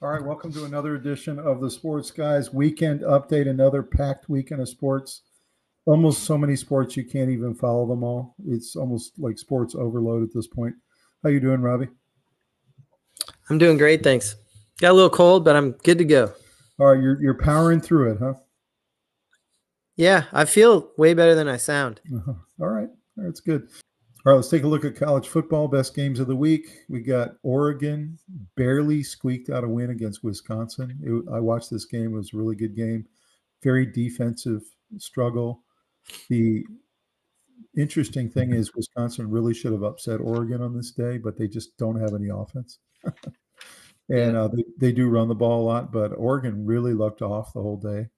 All right, welcome to another edition of the Sportz Guyz Weekend Update. Another packed weekend of sports. Almost so many sports you can't even follow them all. It's almost like sports overload at this point. How you doing, Robbie? I'm doing great, thanks. Got a little cold, but I'm good to go. All right, you're powering through it, huh? Yeah, I feel way better than I sound. All right, that's good. All right, let's take a look at college football. Best games of the week. We got Oregon barely squeaked out a win against Wisconsin. I watched this game. It was a really good game. Very defensive struggle. The interesting thing is Wisconsin really should have upset Oregon on this day, but they just don't have any offense. And they do run the ball a lot, but Oregon really looked off the whole day.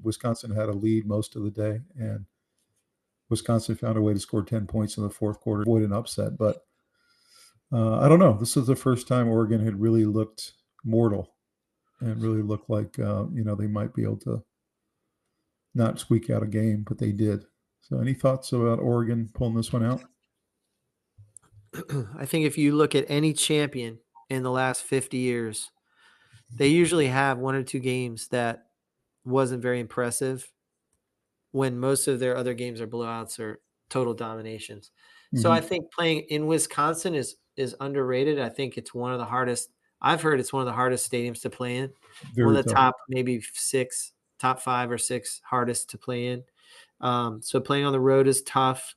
Wisconsin had a lead most of the day, and Wisconsin found a way to score 10 points in the fourth quarter, avoid an upset. But I don't know. This is the first time Oregon had really looked mortal and really looked like, they might be able to not squeak out a game, but they did. So any thoughts about Oregon pulling this one out? I think if you look at any champion in the last 50 years, they usually have one or two games that wasn't very impressive when most of their other games are blowouts or total dominations. Mm-hmm. So I think playing in Wisconsin is underrated. I think it's one of the hardest. I've heard it's one of the hardest stadiums to play in. One of the top maybe top 5 or 6 hardest to play in. So playing on the road is tough.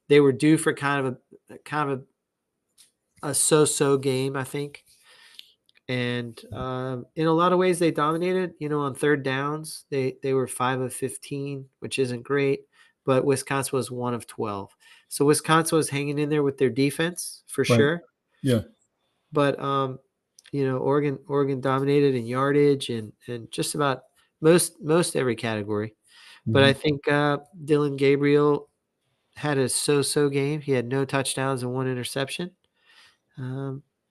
They were due for kind of a so-so game, I think. And in a lot of ways, they dominated. On third downs, they were 5 of 15, which isn't great. But Wisconsin was 1 of 12. So Wisconsin was hanging in there with their defense for sure. Yeah. But Oregon dominated in yardage and just about most every category. Mm-hmm. But I think Dillon Gabriel had a so-so game. He had no touchdowns and 1 interception.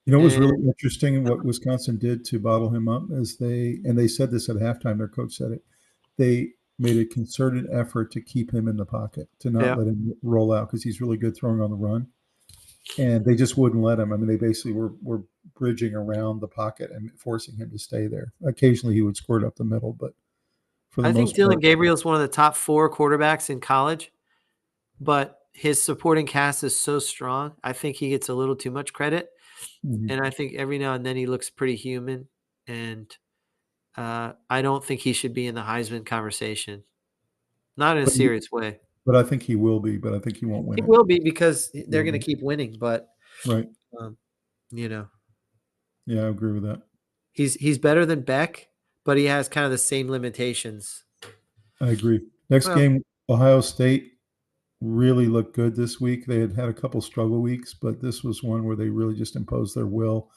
It was really interesting what Wisconsin did to bottle him up, they said this at halftime. Their coach said it. They made a concerted effort to keep him in the pocket, to not let him roll out because he's really good throwing on the run. And they just wouldn't let him. I mean, they basically were bridging around the pocket and forcing him to stay there. Occasionally he would squirt up the middle, but for the most part, I think Dillon Gabriel is one of the top 4 quarterbacks in college, but his supporting cast is so strong. I think he gets a little too much credit. Mm-hmm. And I think every now and then he looks pretty human. And I don't think he should be in the Heisman conversation. Not in a serious way. But I think he will be, but I think he won't win. He will be because they're going to keep winning. But, right. Yeah, I agree with that. He's better than Beck, but he has kind of the same limitations. I agree. Next game, Ohio State really looked good this week. They had a couple struggle weeks, but this was one where they really just imposed their will.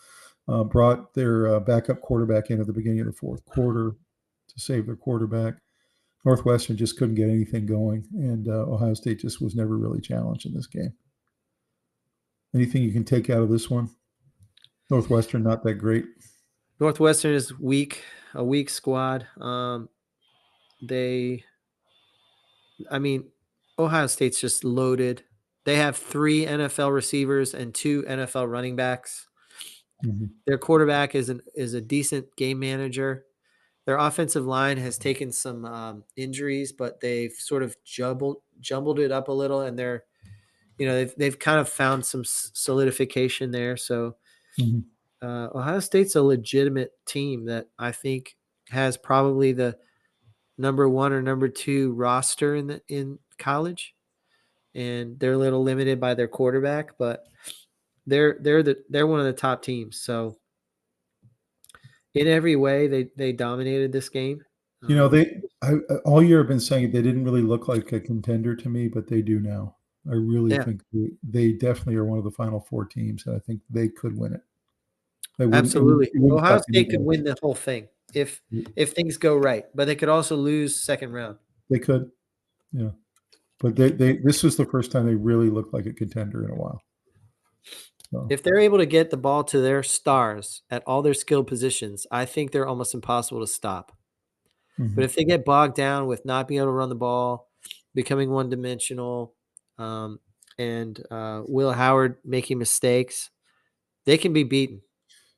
Brought their backup quarterback in at the beginning of the fourth quarter to save their quarterback. Northwestern just couldn't get anything going, and Ohio State just was never really challenged in this game. Anything you can take out of this one? Northwestern not that great. Northwestern is a weak squad. Ohio State's just loaded. They have 3 NFL receivers and 2 NFL running backs. Mm-hmm. Their quarterback is a decent game manager. Their offensive line has taken some injuries, but they've sort of jumbled it up a little, and they've kind of found some solidification there. So Ohio State's a legitimate team that I think has probably the number 1 or number 2 roster in college, and they're a little limited by their quarterback, but they're one of the top teams. So in every way, they dominated this game. All year I've been saying they didn't really look like a contender to me, but they do now. I really think they definitely are one of the Final 4 teams, and I think they could win it. Absolutely, Ohio State could win the whole thing if things go right, but they could also lose second round. They could, yeah. But this was the first time they really looked like a contender in a while. So. If they're able to get the ball to their stars at all their skilled positions, I think they're almost impossible to stop. Mm-hmm. But if they get bogged down with not being able to run the ball, becoming one-dimensional, and Will Howard making mistakes, They can be beaten.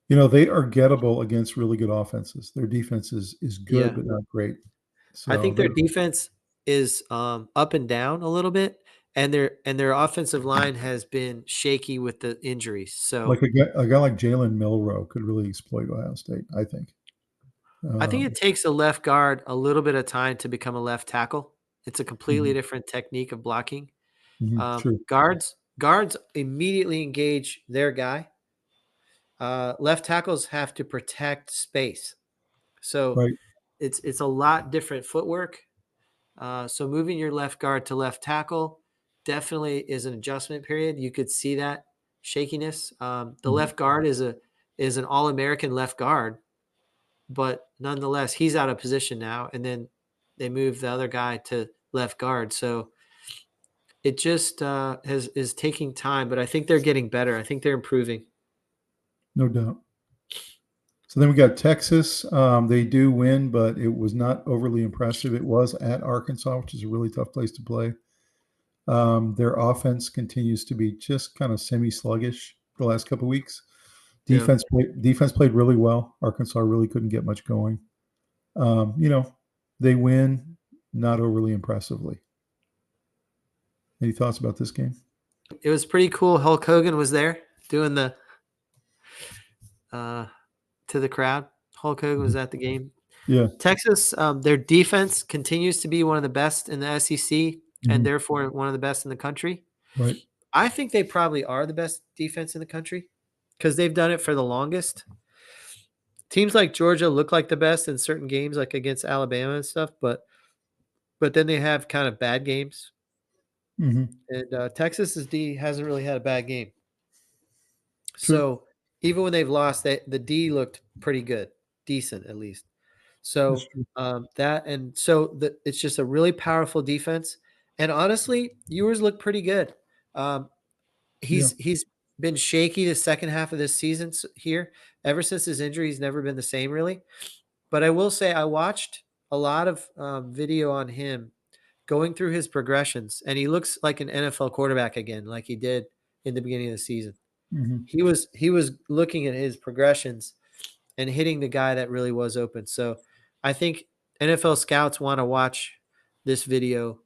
They are gettable against really good offenses. Their defense is good, Yeah. but not great. I So think their defense is up and down a little bit, and their offensive line has been shaky with the injuries. So like a guy like Jalen Milroe could really exploit Ohio State, I think. I think it takes a left guard a little bit of time to become a left tackle. It's a completely Mhm, different technique of blocking. true. Guards immediately engage their guy. Left tackles have to protect space, so Right. it's a lot different footwork. So moving your left guard to left tackle definitely is an adjustment period. You could see that shakiness. The Mhm. left guard is an All-American left guard, but nonetheless, he's out of position now. And then they move the other guy to left guard. So it just is taking time, but I think they're getting better. I think they're improving. No doubt. So then we got Texas. They do win, but it was not overly impressive. It was at Arkansas, which is a really tough place to play. Their offense continues to be just kind of semi-sluggish the last couple of weeks. Yeah. Defense played really well. Arkansas really couldn't get much going. They win, not overly impressively. Any thoughts about this game? It was pretty cool. Hulk Hogan was there doing the to the crowd. Hulk Hogan was at the game. Yeah. Texas, their defense continues to be one of the best in the SEC and Mhm. therefore one of the best in the country. Right. I think they probably are the best defense in the country because they've done it for the longest. Teams like Georgia look like the best in certain games, like against Alabama and stuff, but then they have kind of bad games. Mhm. And Texas's D hasn't really had a bad game. True. So even when they've lost, the D looked pretty good, decent at least. That's So true. it's just a really powerful defense. And honestly, Ewers looked pretty good. Um, Yeah. he's been shaky the second half of this season here. Ever since his injury, he's never been the same really. But I will say I watched a lot of video on him going through his progressions, and he looks like an NFL quarterback again, like he did in the beginning of the season. Mhm. He was looking at his progressions and hitting the guy that really was open. So I think NFL scouts want to watch this video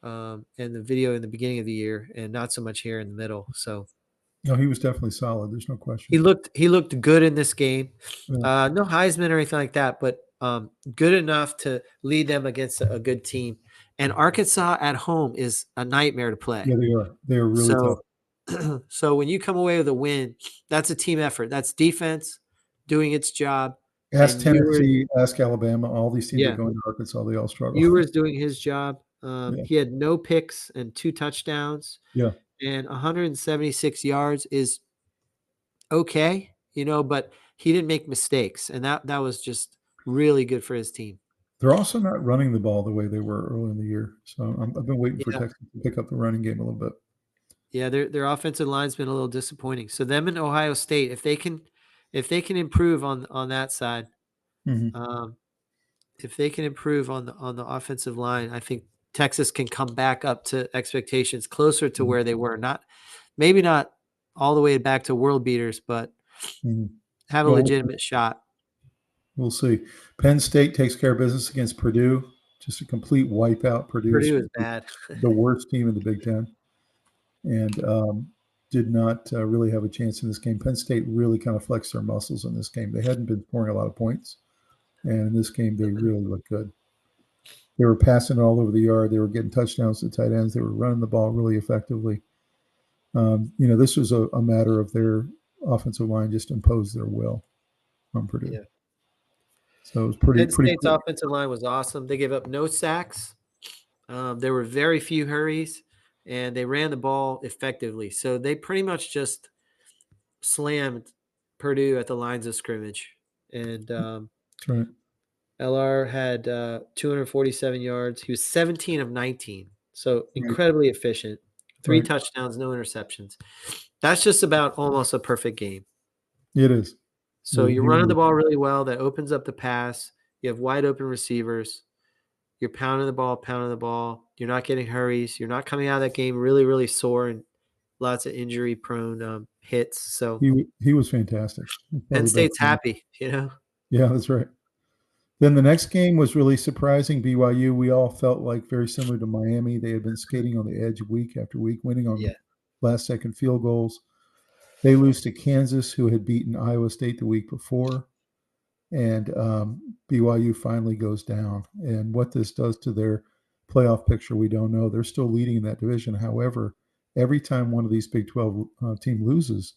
and the video in the beginning of the year and not so much here in the middle. So No, he was definitely solid. There's no he question. looked good in this game. Yeah. No Heisman or anything like that, but good enough to lead them against a good team. And Arkansas at home is a nightmare to play. Yeah, they are. They are really tough. So so when you come away with a win, that's a team effort. That's defense doing its job. Ask And Tennessee, ask Alabama. All these teams are yeah, going to Arkansas. They all struggle. Ewers doing his job. Yeah. He had no picks and 2 touchdowns, Yeah. and 176 yards is okay, but he didn't make mistakes, and that was just really good for his team. They're also not running the ball the way they were early in the year. So I've been waiting for Yeah, Texas to pick up the running game a little bit. yeah, their offensive line's been a little disappointing. So them in Ohio State, if they can improve on that side, Mhm. um, if they can improve on the offensive line, I think Texas can come back up to expectations closer to Mhm. where they were. Maybe not all the way back to world beaters, but Mhm. have a Well, legitimate shot. we'll see. Penn State takes care of business against Purdue. Just a complete wipeout. Purdue is Purdue is bad. the worst team in the Big Ten, and did not really have a chance in this game. Penn State really kind of flexed their muscles in this game. They hadn't been scoring a lot of points, and in this game they really looked good. They were passing it all over the yard. They were getting touchdowns to tight ends. They were running the ball really effectively. This was a matter of their offensive line just imposed their will on Purdue. Yeah. So it was pretty Penn pretty State's cool. offensive line was awesome. They gave up no sacks. There were very few hurries, and they ran the ball effectively. So they pretty much just slammed Purdue at the lines of scrimmage. And That's right. LR had 247 yards. He was 17 of 19. So Right. incredibly efficient. 3 Right. touchdowns, no interceptions. That's just about almost a perfect game. It is. So you're He running really the ball really well. That opens up the pass. You have wide open receivers. You're pounding the ball. You're not getting hurries. You're not coming out of that game really, really sore lots of injury-prone hits. So He was fantastic. Penn Probably the best State's player. happy, Yeah, that's right. Then the next game was really surprising. BYU, we all felt like very similar to Miami. They had been skating on the edge week after week, winning on Yeah. last-second field goals. They lose to Kansas, who had beaten Iowa State the week before. And BYU finally goes down. And what this does to their playoff picture, we don't know. They're still leading in that division. However, every time one of these Big 12 team loses,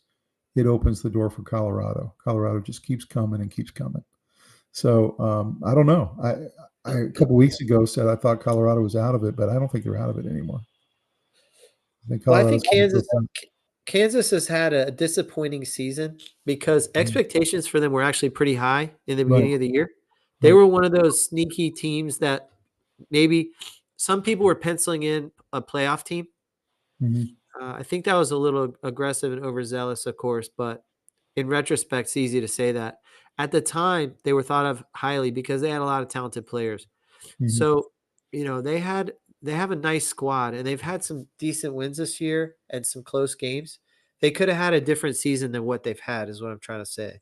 it opens the door for Colorado. Colorado just keeps coming and keeps coming. So I don't know. I a couple weeks ago said I thought Colorado was out of it, but I don't think they're out of it anymore. I think Kansas has had a disappointing season because expectations for them were actually pretty high in the beginning of the year. They were one of those sneaky teams that maybe some people were penciling in a playoff team. I think that was a little aggressive and overzealous, of course, but in retrospect, it's easy to say that. At the time, they were thought of highly because they had a lot of talented players. So, they have a nice squad, and they've had some decent wins this year and some close games. They could have had a different season than what they've had, is what I'm trying to say.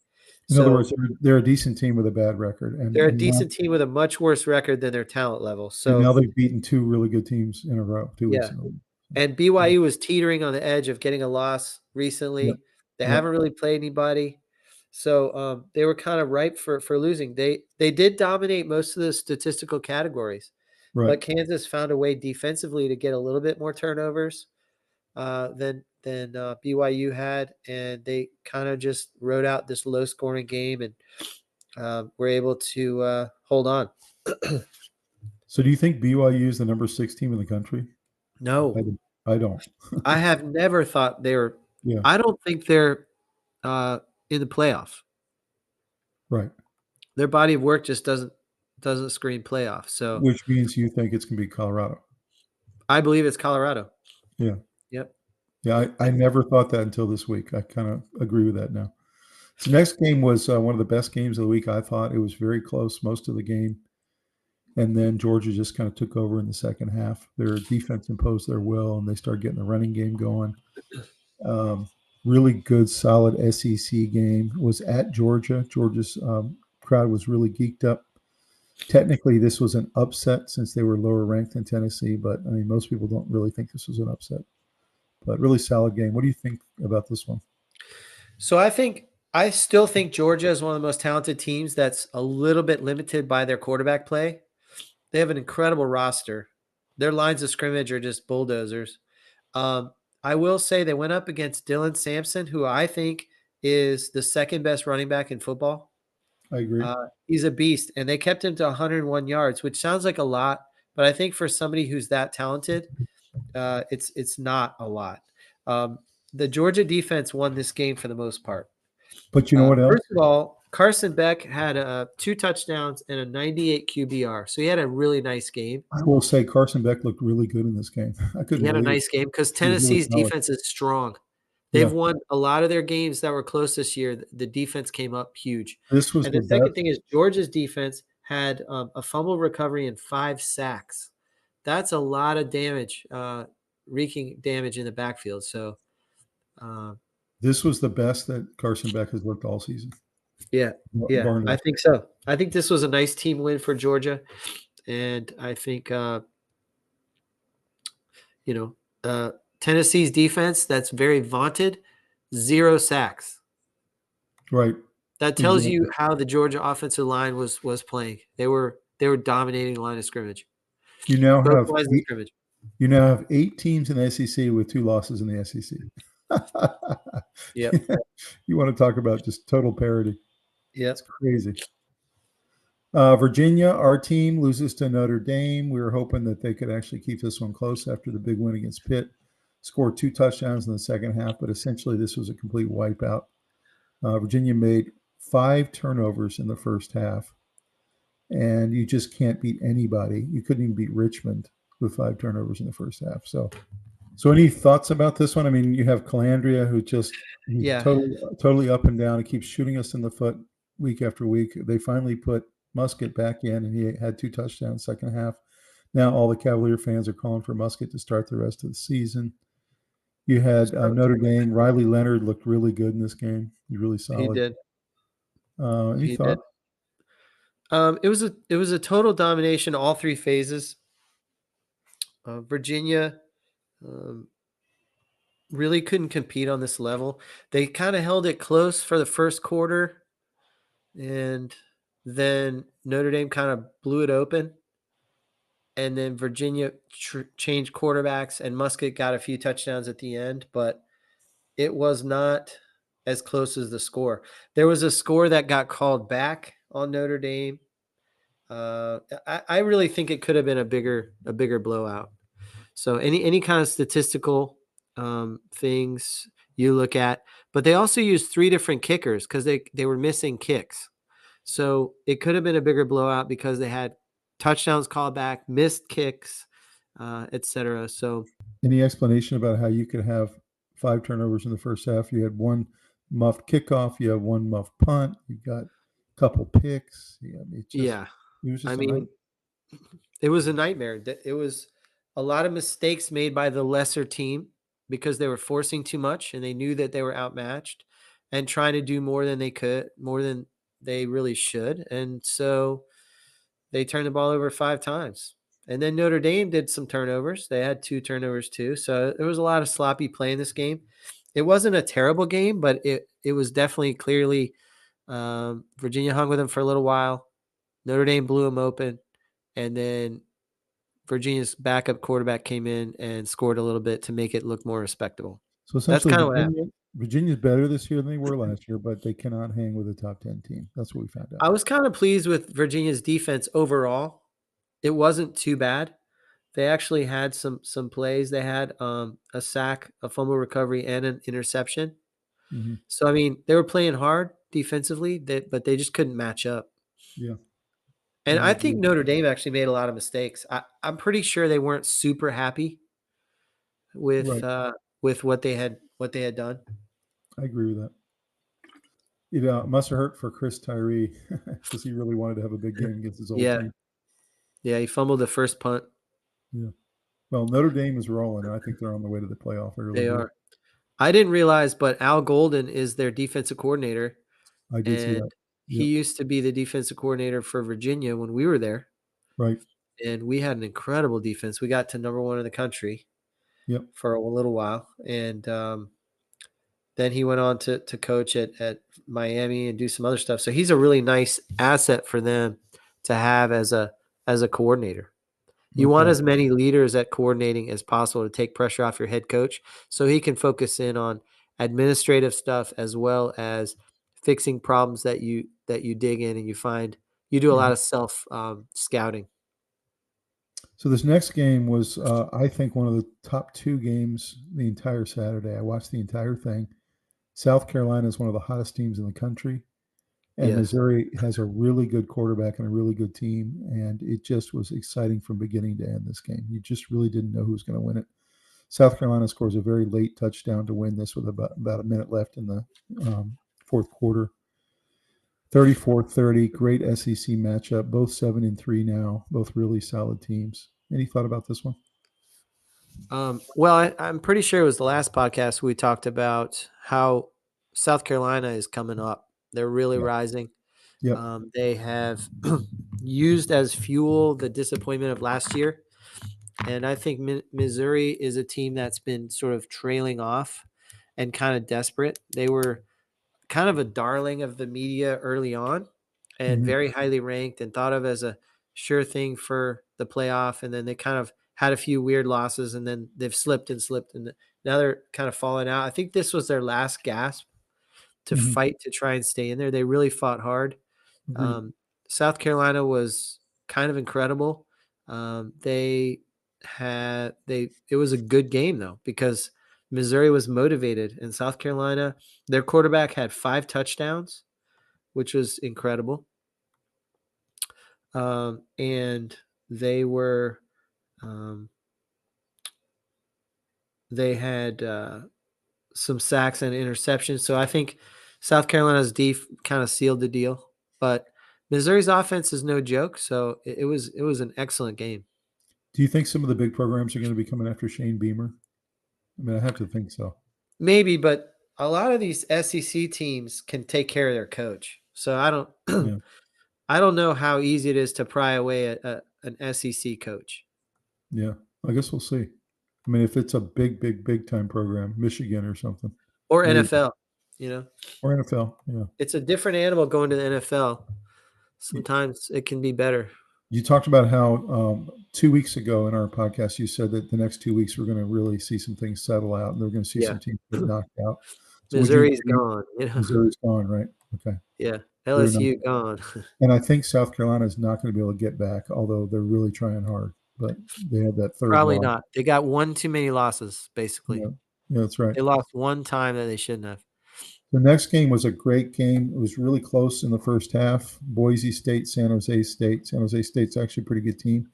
In other words, they're a decent team with a bad record. And they're a decent team with a much worse record than their talent level. So now they've beaten two really good teams in a row, 2 weeks in a row. And BYU was teetering on the edge of getting a loss recently. They haven't really played anybody. So they were kind of ripe for losing. They did dominate most of the statistical categories. But Kansas found a way defensively to get a little bit more turnovers than BYU had, and they kind of just rode out this low-scoring game and were able to hold on. So do you think BYU is the number 6 team in the country? No. I don't. I have never thought they were – I don't think they're in the playoff. Right. Their body of work just doesn't scream playoff. So, which means you think it's going to be Colorado? I believe it's Colorado. Yeah. Yep. Yeah, I never thought that until this week. I kind of agree with that now. So next game was one of the best games of the week. I thought it was very close most of the game. And then Georgia just kind of took over in the second half. Their defense imposed their will, and they started getting the running game going. Really good, solid SEC game. It was at Georgia. Georgia's crowd was really geeked up. Technically, this was an upset since they were lower ranked than Tennessee, but I mean, most people don't really think this was an upset. But really solid game. What do you think about this one? So I still think Georgia is one of the most talented teams that's a little bit limited by their quarterback play. They have an incredible roster. Their lines of scrimmage are just bulldozers. I will say they went up against Dylan Sampson, who I think is the second best running back in football. I agree. He's a beast, and they kept him to 101 yards, which sounds like a lot, but I think for somebody who's that talented, it's not a lot. The Georgia defense won this game for the most part. But you know what else? First of all, Carson Beck had 2 touchdowns and a 98 QBR, so he had a really nice game. I will say Carson Beck looked really good in this game. He had a nice game because Tennessee's defense is strong. They've won a lot of their games that were close this year. The defense came up huge. This was and the second thing is Georgia's defense had a fumble recovery and 5 sacks. That's a lot of damage, wreaking damage in the backfield. So this was the best that Carson Beck has looked all season. Yeah, I think so. I think this was a nice team win for Georgia, and I think Tennessee's defense, that's very vaunted, 0 sacks. Right. That tells you how the Georgia offensive line was playing. They were dominating the line of scrimmage. You now have 8 teams in the SEC with 2 losses in the SEC. Yep. You want to talk about just total parity. Yeah. It's crazy. Virginia, our team, loses to Notre Dame. We were hoping that they could actually keep this one close after the big win against Pitt. Scored 2 touchdowns in the second half, but essentially this was a complete wipeout. Virginia made 5 turnovers in the first half, and you just can't beat anybody. You couldn't even beat Richmond with 5 turnovers in the first half. So any thoughts about this one? I mean, you have Calandria, who just totally up and down. He keeps shooting us in the foot week after week. They finally put Musket back in, and he had 2 touchdowns second half. Now all the Cavalier fans are calling for Musket to start the rest of the season. You had Notre Dame. Riley Leonard looked really good in this game. He's really He solid. did. Any He did. thought? It was a total domination, all three phases. Virginia really couldn't compete on this level. They kind of held it close for the first quarter, and then Notre Dame kind of blew it open. And then Virginia changed quarterbacks, and Musket got a few touchdowns at the end, but it was not as close as the score. There was a score that got called back on Notre Dame. I really think it could have been a bigger blowout. So any kind of statistical things you look at, but they also used three different kickers because they were missing kicks. So it could have been a bigger blowout because they had touchdowns called back, missed kicks, etc. So Any explanation about how you could have 5 turnovers in the first half? You had one muffed kickoff. You have one muffed punt. You got a couple picks. Yeah, it was just I a night. mean, it was a nightmare. It was a lot of mistakes made by the lesser team because they were forcing too much and they knew that they were outmatched and trying to do more than they could, more than they really should. And so they turned the ball over 5 times. And then Notre Dame did some turnovers. They had 2 turnovers too. So there was a lot of sloppy play in this game. It wasn't a terrible game, but it was definitely clearly Virginia hung with them for a little while. Notre Dame blew them open. And then Virginia's backup quarterback came in and scored a little bit to make it look more respectable. So That's essentially, kind of what happened. Virginia's better this year than they were last year, but they cannot hang with a top 10 team. That's what we found I out. was kind of pleased with Virginia's defense overall. It wasn't too bad. They actually had some plays. They had a sack, a fumble recovery, and an interception. Mm-hmm. So I mean, they were playing hard defensively, but they just couldn't match up. Yeah. And I I think agree. Notre Dame actually made a lot of mistakes. I'm pretty sure they weren't super happy with Right. what they had done. I agree with that. It must have hurt for Chris Tyree because he really wanted to have a big game against his old Yeah, team. yeah, he fumbled the first punt. Yeah. Well, Notre Dame is rolling, and I think they're on the way to the playoff. I really They do. are. I didn't realize, but Al Golden is their defensive coordinator, I did see that. and he Yep. used to be the defensive coordinator for Virginia when we were there, Right. and we had an incredible defense. We got to number 1 in the country Yep. for a little while, and then he went on to coach at Miami and do some other stuff. So he's a really nice asset for them to have as a coordinator. You want Okay. as many leaders at coordinating as possible to take pressure off your head coach so he can focus in on administrative stuff as well as fixing problems that you dig in and you find you do a lot Mhm. of self scouting. So this next game was, I think, one of the top 2 games the entire Saturday. I watched the entire thing. South Carolina is one of the hottest teams in the country, and Yes. Missouri has a really good quarterback and a really good team, and it just was exciting from beginning to end, this game. You just really didn't know who was going to win it. South Carolina scores a very late touchdown to win this with about a minute left in the fourth quarter. 34-30, great SEC matchup. Both 7-3 now. Both really solid teams. Any thought about this one? Well, I'm pretty sure it was the last podcast we talked about how South Carolina is coming up. They're really Yeah. rising. Yep. They have used as fuel the disappointment of last year. And I think Missouri is a team that's been sort of trailing off and kind of desperate. They were kind of a darling of the media early on and Mhm. very highly ranked and thought of as a sure thing for the playoff. And then they kind of had a few weird losses and then they've slipped and slipped. And now they're kind of falling out. I think this was their last gasp to Mhm. fight to try and stay in there. They really fought hard. Agreed. South Carolina was kind of incredible. It was a good game though, because Missouri was motivated and South Carolina, their quarterback had 5 touchdowns, which was incredible. And they were, they had some sacks and interceptions. So I think South Carolina's def kind of sealed the deal, but Missouri's offense is no joke. So it was an excellent game. Do you think some of the big programs are going to be coming after Shane Beamer? I mean, I have to think so. Maybe, but a lot of these SEC teams can take care of their coach. So I don't Yeah. I don't know how easy it is to pry away an SEC coach. Yeah. I guess we'll see. I mean, if it's a big time program, Michigan or something. Or Maybe. NFL, you know. Or NFL. Yeah. It's a different animal going to the NFL. Sometimes it can be better. You talked about how 2 weeks ago in our podcast, you said that the next 2 weeks we're going to really see some things settle out, and they're going to see some teams get knocked out. So Missouri's gone. Missouri's gone, right? Okay. Yeah. LSU gone. And I think South Carolina is not going to be able to get back, although they're really trying hard. But they had that third Probably loss. not. They got one too many losses, basically. Yeah, that's right. They lost one time that they shouldn't have. The next game was a great game. It was really close in the first half. Boise State, San Jose State. San Jose State's actually a pretty good team.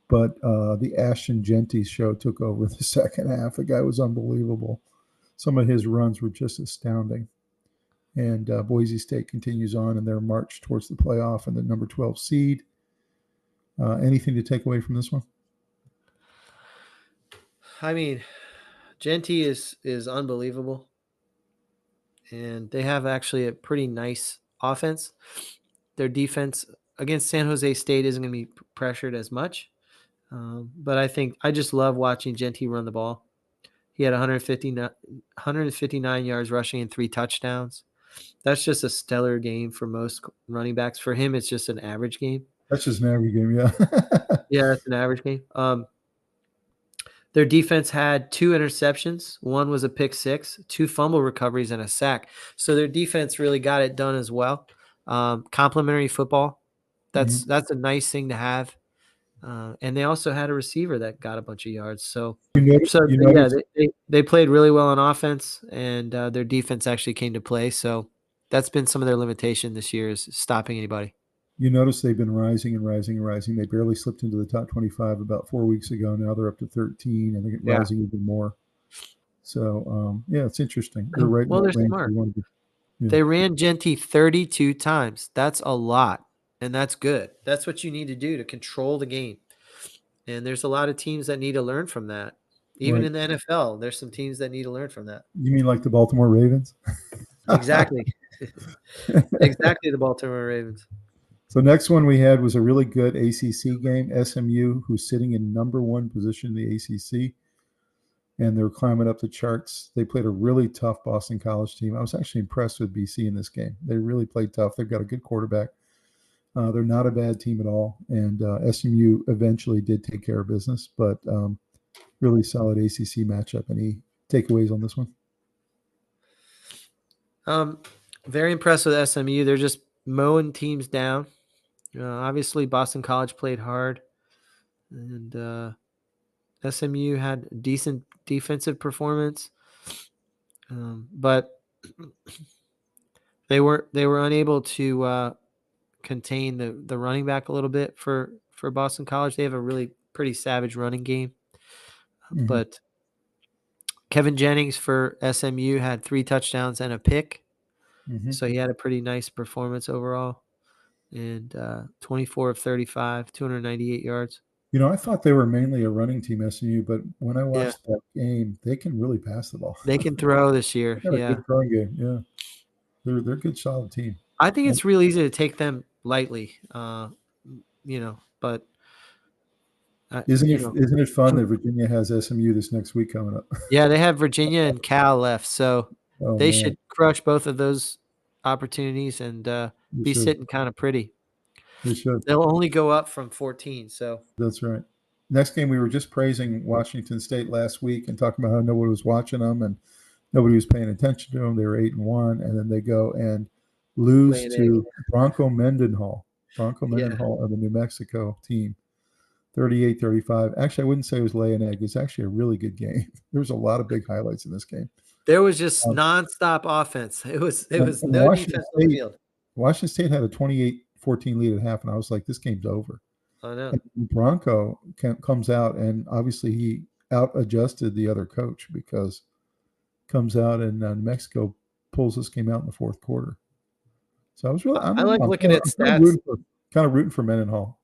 But the Ashton Genty show took over the second half. The guy was unbelievable. Some of his runs were just astounding. And Boise State continues on in their march towards the playoff and the number 12 seed. Anything to take away from this one? I mean, Genty is unbelievable. And they have actually a pretty nice offense. Their defense against San Jose State isn't going to be pressured as much. But I just love watching Genty run the ball. He had 159 yards rushing and 3 touchdowns. That's just a stellar game for most running backs. For him, it's just an average game. That's just an average game, yeah. Yeah, that's an average game. Their defense had 2 interceptions. One was a pick 6, 2 fumble recoveries, and a sack. So their defense really got it done as well. Complimentary football. That's a nice thing to have. And they also had a receiver that got a bunch of yards. So, they played really well on offense, and their defense actually came to play. So that's been some of their limitation this year is stopping anybody. You notice they've been rising and rising and rising. They barely slipped into the top 25 about 4 weeks ago. Now they're up to 13, and they're rising even more. So, it's interesting. They're right. Well, they're smart. They ran Genty 32 times. That's a lot, and that's good. That's what you need to do to control the game. And there's a lot of teams that need to learn from that. Even in the NFL, there's some teams that need to learn from that. You mean like the Baltimore Ravens? Exactly. Exactly, the Baltimore Ravens. So next one we had was a really good ACC game. SMU, who's sitting in number 1 position in the ACC, and they're climbing up the charts. They played a really tough Boston College team. I was actually impressed with BC in this game. They really played tough. They've got a good quarterback. They're not a bad team at all, and SMU eventually did take care of business, but really solid ACC matchup. Any takeaways on this one? Very impressed with SMU. They're just mowing teams down. Obviously, Boston College played hard, and SMU had decent defensive performance, but they were unable to contain the running back a little bit for Boston College. They have a really pretty savage running game, but Kevin Jennings for SMU had 3 touchdowns and a pick, so he had a pretty nice performance overall. And 24 of 35, 298 yards. I thought they were mainly a running team, SMU, but when I watched that game, they can really pass the ball. They can throw this year. A good throwing game. Yeah, they're a good, solid team. I think it's real easy to take them lightly, but isn't it fun that Virginia has SMU this next week coming up? Yeah, they have Virginia and Cal left, so they should crush both of those opportunities and be sitting kind of pretty. They should. They'll only go up from 14. So that's right. Next game, we were just praising Washington State last week and talking about how nobody was watching them and nobody was paying attention to them. They were 8-1, and then they go and lose to Bronco Mendenhall of the New Mexico team, 38-35. Actually, I wouldn't say it was lay an egg. It's actually a really good game. There was a lot of big highlights in this game. There was just nonstop offense. It was no defense on the field. Washington State had a 28-14 lead at half, and I was like, this game's over. I know. And Bronco comes out, and obviously he out-adjusted the other coach because comes out and New Mexico pulls this game out in the fourth quarter. So I was really, I like looking at stats. Kind of rooting for Mendenhall,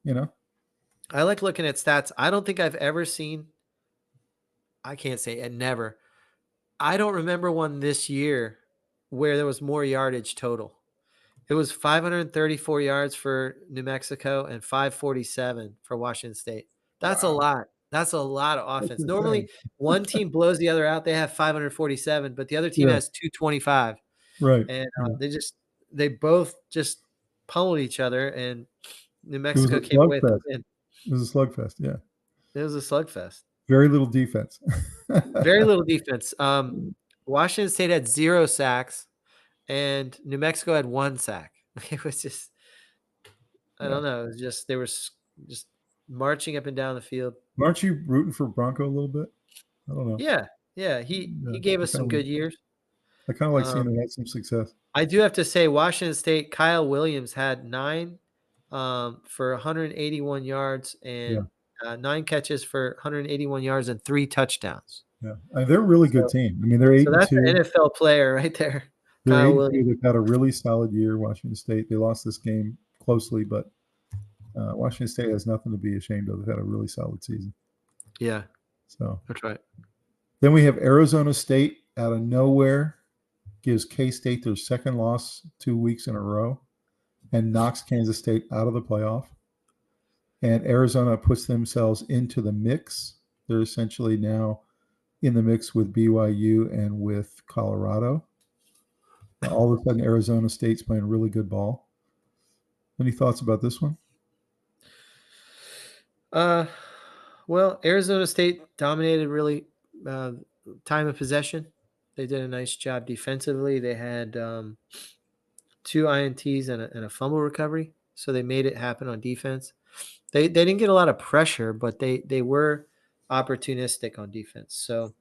I like looking at stats. I don't think I've ever seen, I can't say it, never, I don't remember one this year where there was more yardage total. It was 534 yards for New Mexico and 547 for Washington State. That's a Wow. lot. That's a lot of That's offense. insane. Normally, one team blows the other out. They have 547, but the other team Yeah. has 225. Right. And Yeah. they both just pummeled each other, and New It was a Mexico came away with the slugfest. win. It was a slugfest. Yeah. It was a slugfest. Very little defense. Very little defense. Washington State had 0 sacks, and New Mexico had 1 sack. It was just, I don't know. It was just they were just marching up and down the field. Aren't you rooting for Bronco a little bit? I don't know. Yeah, yeah. He gave us some good years. I kind of like seeing him have some success. I do have to say, Washington State, Kyle Williams had 9 for 181 yards and 9 catches for 181 yards and 3 touchdowns. Yeah, they're a really good team. I mean, they're 8-2. So that's an NFL player right there. They're Kyle 8-2. Williams. They've had a really solid year. Washington State. They lost this game closely, but Washington State has nothing to be ashamed of. They've had a really solid season. Yeah, so that's right. Then we have Arizona State out of nowhere gives K-State their second loss 2 weeks in a row and knocks Kansas State out of the playoff. And Arizona puts themselves into the mix. They're essentially now in the mix with BYU and with Colorado. All of a sudden, Arizona State's playing really good ball. Any thoughts about this one? Well, Arizona State dominated really time of possession. They did a nice job defensively. They had 2 INTs and a fumble recovery, so they made it happen on defense. They didn't get a lot of pressure, but they were opportunistic on defense. So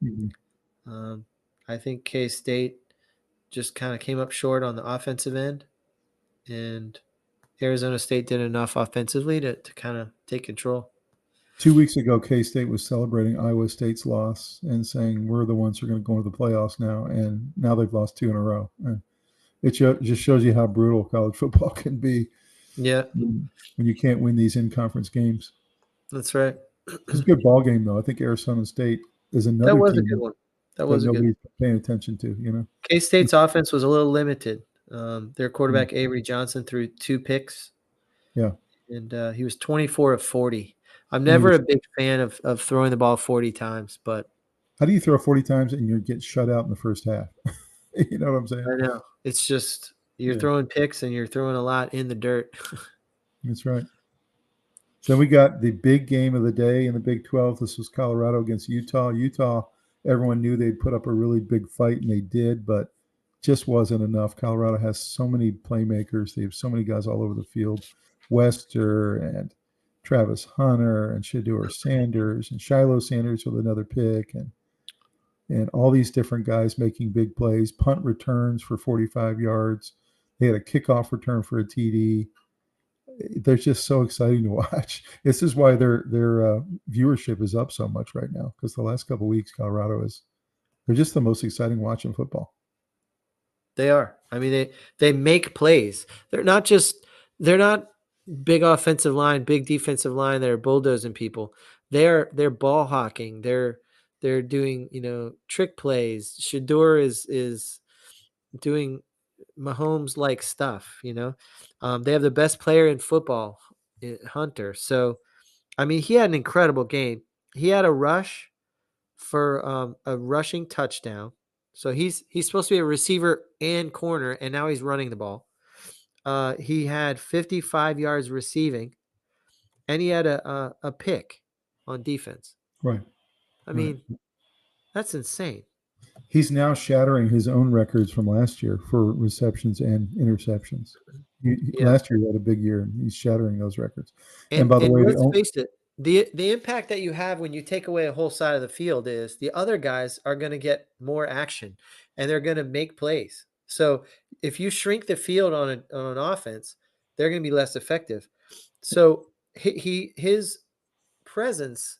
I think K-State just kind of came up short on the offensive end, and Arizona State did enough offensively to kind of take control. 2 weeks ago, K-State was celebrating Iowa State's loss and saying, we're the ones who are going to go into the playoffs now. And now they've lost 2 in a row. And it just shows you how brutal college football can be. Yeah. When you can't win these in-conference games. That's right. It's a good ball game, though. I think Arizona State is another team. That was team a good one. That was nobody's paying attention to, you know. K-State's offense was a little limited. Their quarterback, Avery Johnson, threw 2 picks. Yeah. And he was 24 of 40. I'm never a big fan of throwing the ball 40 times, but how do you throw 40 times and you get shut out in the first half? You know what I'm saying? I know. It's just you're throwing picks and you're throwing a lot in the dirt. That's right. So we got the big game of the day in the Big 12. This was Colorado against Utah. Utah, everyone knew they'd put up a really big fight, and they did, but just wasn't enough. Colorado has so many playmakers. They have so many guys all over the field. Wester and Travis Hunter and Shedeur Sanders and Shiloh Sanders with another pick and all these different guys making big plays, punt returns for 45 yards. They had a kickoff return for a TD. They're just so exciting to watch. This is why their viewership is up so much right now, because the last couple of weeks, Colorado they're just the most exciting watch in football. They are. I mean, they make plays. They're not big offensive line, big defensive line that are bulldozing people. They're ball hawking. They're doing, trick plays. Shedeur is doing Mahomes like stuff, They have the best player in football, Hunter. So, I mean, he had an incredible game. He had a rush for a rushing touchdown. So he's supposed to be a receiver and corner, and now he's running the ball. He had 55 yards receiving, and he had a pick on defense. Right. I mean, that's insane. He's now shattering his own records from last year for receptions and interceptions. Last year he had a big year, and he's shattering those records. And by the way, let's face it, the impact that you have when you take away a whole side of the field is the other guys are going to get more action, and they're going to make plays. So if you shrink the field on an offense, they're going to be less effective. So his presence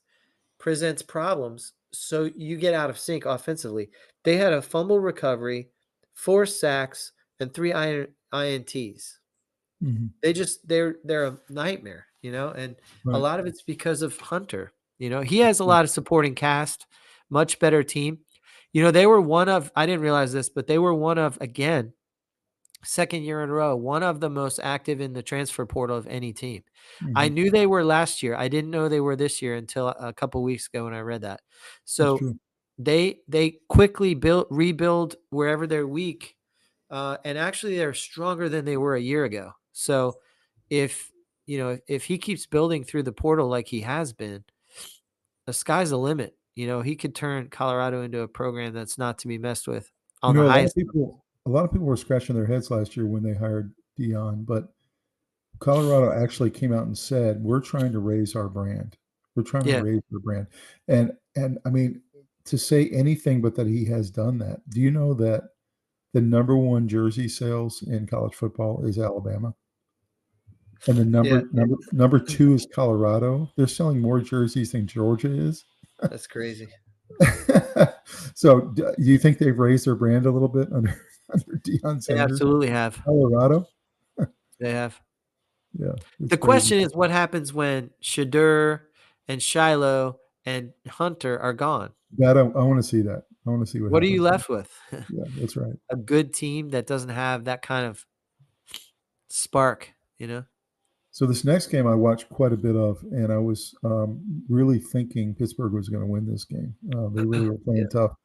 presents problems. So you get out of sync offensively. They had a fumble recovery, 4 sacks, and 3 INTs. Mm-hmm. They're a nightmare, and a lot of it's because of Hunter. He has a lot of supporting cast, much better team. They were one of, I didn't realize this, but they were one of, again, second year in a row, one of the most active in the transfer portal of any team. I Mhm. knew they were last year. I didn't know they were this year until a couple weeks ago when I read that. That's So true. they quickly rebuild wherever they're weak, and actually they're stronger than they were a year ago. So if if he keeps building through the portal like he has been, the sky's the limit. He could turn Colorado into a program that's not to be messed with on the A lot of highest level. people were scratching their heads last year when they hired Dion, but Colorado actually came out and said, "We're trying to raise our brand. We're trying to Yeah. raise the brand." And I mean, to say anything but that he has done that. Do you know that the number one jersey sales in college football is Alabama, and the Yeah. number two is Colorado? They're selling more jerseys than Georgia is. That's crazy. So, do you think they've raised their brand a little bit under Deion They Sanders? absolutely have. Colorado? They have. Yeah, it's The crazy. question is what happens when Shadur and Shiloh and Hunter are gone? That I wanna see that. I wanna see what What are you happens. left with? Yeah, that's right. A good team that doesn't have that kind of spark? So this next game I watched quite a bit of, and I was really thinking Pittsburgh was going to win this game. They really were Yeah. playing tough,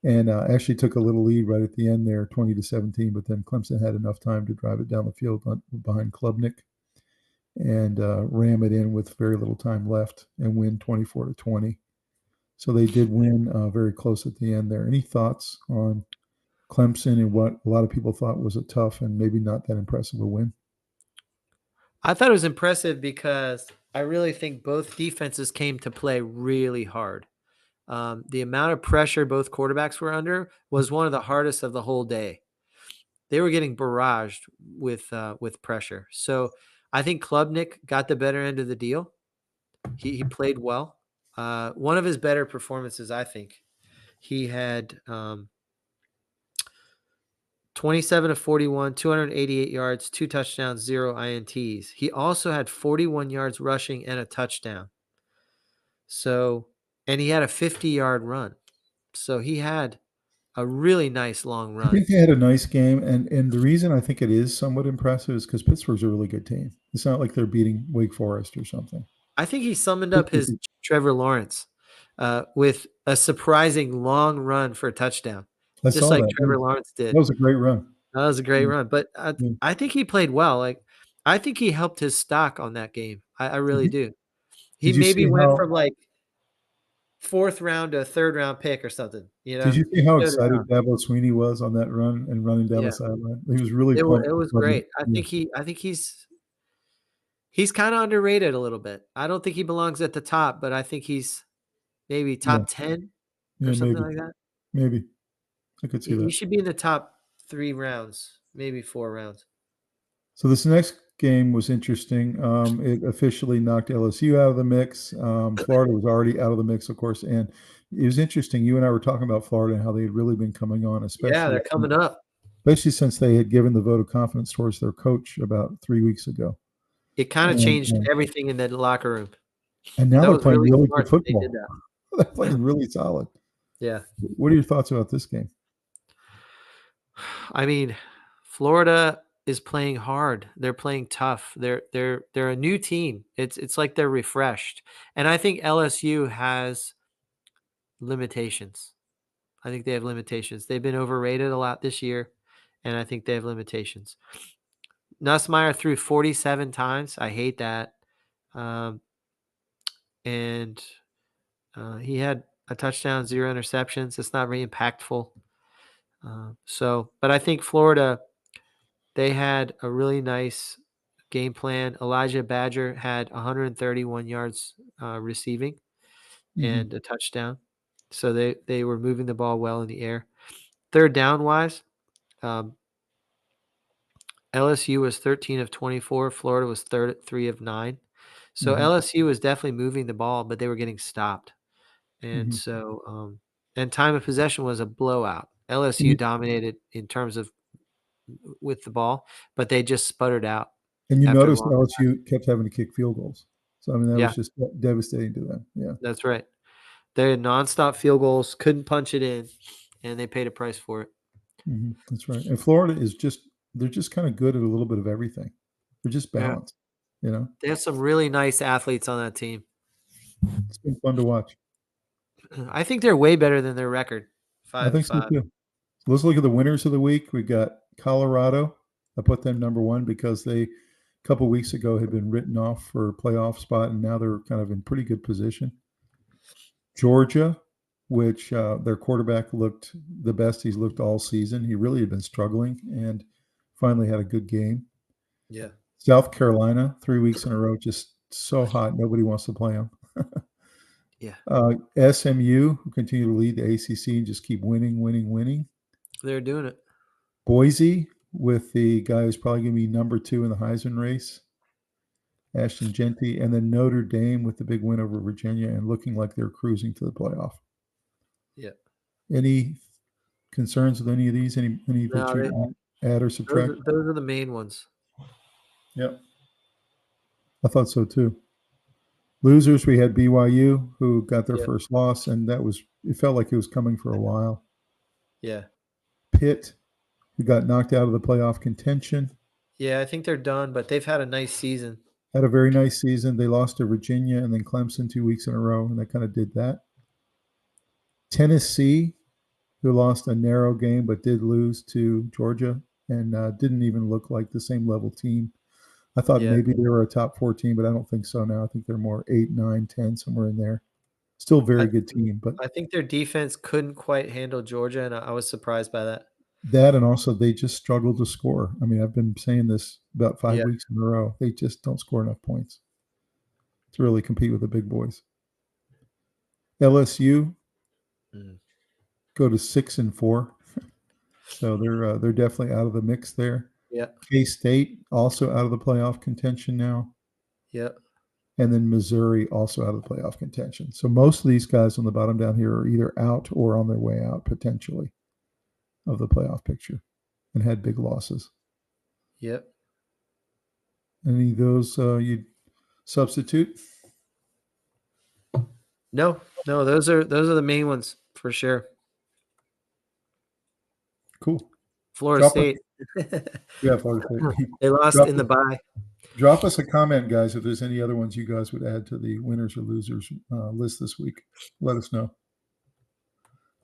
and actually took a little lead right at the end there, 20-17. But then Clemson had enough time to drive it down the field behind Klubnik and ram it in with very little time left and win 24-20. So they did win very close at the end there. Any thoughts on Clemson and what a lot of people thought was a tough and maybe not that impressive a win? I thought it was impressive because I really think both defenses came to play really hard. The amount of pressure both quarterbacks were under was one of the hardest of the whole day. They were getting barraged with pressure. So I think Klubnik got the better end of the deal. He played well. One of his better performances, I think. He had 27 of 41, 288 yards, 2 touchdowns, 0 INTs. He also had 41 yards rushing and a touchdown. So, and he had a 50-yard run. So he had a really nice long I run. think they had a nice game, and the reason I think it is somewhat impressive is because Pittsburgh's a really good team. It's not like they're beating Wake Forest or something. I think he summoned up Pittsburgh his Trevor Lawrence with a surprising long run for a touchdown, I just saw like that. Trevor Lawrence That did. was a great run. That was a great Yeah, run. But yeah. I think he played well. Like, I think he helped his stock on that game. I Did really you do. He did you maybe see went how from like fourth round to a third round pick or something. did you see how Showed it excited out. Dabo Sweeney was on that run and running down the Yeah, sideline? He was really it pumped. was great. I think he's kind of underrated a little bit. I don't think he belongs at the top, but I think he's maybe Yeah, top 10 or yeah, something maybe, like that. maybe. I could see He that. should be in the top 3 rounds, maybe 4 rounds. So this next game was interesting. It officially knocked LSU out of the mix. Florida was already out of the mix, of course, and it was interesting. You and I were talking about Florida and how they had really been coming on, Yeah, they're coming up. especially since they had given the vote of confidence towards their coach about 3 weeks ago, It kinda and changed everything in that locker room. now That they're was playing really really good smart that they did football. that. They're playing really solid. Yeah. What are your thoughts about this game? I mean, Florida is playing hard. They're playing tough. They're a new team. It's like they're refreshed. And I think LSU has limitations. I think they have limitations. They've been overrated a lot this year, and I think they have limitations. Nussmeier threw 47 times. I hate that. Um, and he had a touchdown, 0 interceptions. It's not very impactful. But I think Florida, they had a really nice game plan. Elijah Badger had 131 yards receiving Mhm, and a touchdown. So they were moving the ball well in the air. Third down wise, um, LSU was 13 of 24. Florida was 3 of 9. So mhm, LSU was definitely moving the ball, but they were getting stopped. And mhm. so, and time of possession was a blowout. And LSU you dominated in terms of with the ball, but they just sputtered out and you after a noticed long. LSU kept having to kick field goals. So, I mean, that Yeah, was just devastating to them. Yeah. that's right. They're nonstop field goals, couldn't punch it in, and they paid a price for it. That's right. And Florida is they're just kind of good at a little bit of everything. They're just balanced, you know. They have some really nice athletes on that team. It's been fun to watch. I think they're way better than their record. 5-5. I think so too. So let's look at the winners of the week. We got Colorado. I put them number one because they, a couple of weeks ago, had been written off for a playoff spot, and now they're kind of in pretty good position. Georgia, which their quarterback looked the best he's looked all season. He really had been struggling and finally had a good game. Yeah. South Carolina, 3 weeks in a row, just so hot. Nobody wants to play them. Yeah. SMU, who continue to lead the ACC and just keep winning. They're doing it. Boise, with the guy who's probably going to be number 2 in the Heisman race, Ashton Genty, and then Notre Dame with the big win over Virginia and looking like they're cruising to the playoff. Yeah. Any concerns with any of these? Any that you add or subtract? Those are the main ones. Yep. I thought so too. Losers, we had BYU, who got their first loss, and it felt like it was coming for a while. Yeah. Pitt, who got knocked out of the playoff contention. Yeah, I think they're done, but they've had a nice season. Had a very nice season. They lost to Virginia and then Clemson 2 weeks in a row, and they kind of did that. Tennessee, who lost a narrow game but did lose to Georgia and didn't even look like the same level team. I thought maybe they were a top 4 team, but I don't think so now. I think they're more 8, 9, 10, somewhere in there. Still a very good team. But I think their defense couldn't quite handle Georgia, and I was surprised by that. That and also they just struggled to score. I mean, I've been saying this about 5 weeks in a row. They just don't score enough points to really compete with the big boys. LSU go to 6-4. So they're definitely out of the mix there. Yeah. K-State also out of the playoff contention now. Yep. And then Missouri also out of the playoff contention. So most of these guys on the bottom down here are either out or on their way out potentially of the playoff picture and had big losses. Yep. Any of those you'd substitute? No, those are the main ones for sure. Cool. Florida State. Yeah, Florida State. They lost in the bye. Drop us a comment, guys, if there's any other ones you guys would add to the winners or losers list this week. Let us know.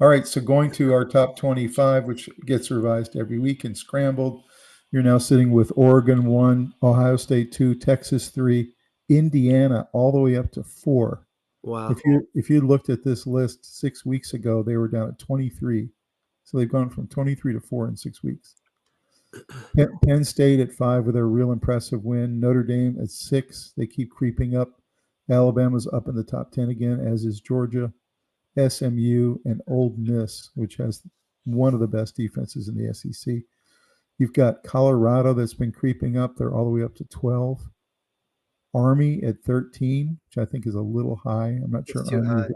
All right, so going to our top 25, which gets revised every week and scrambled. You're now sitting with Oregon 1, Ohio State 2, Texas 3, Indiana all the way up to 4. Wow. If you looked at this list 6 weeks ago, they were down at 23. So they've gone from 23 to 4 in 6 weeks. Penn State at 5 with a real impressive win. Notre Dame at 6. They keep creeping up. Alabama's up in the top 10 again, as is Georgia, SMU, and Ole Miss, which has one of the best defenses in the SEC. You've got Colorado that's been creeping up. They're all the way up to 12. Army at 13, which I think is a little high. I'm not sure. I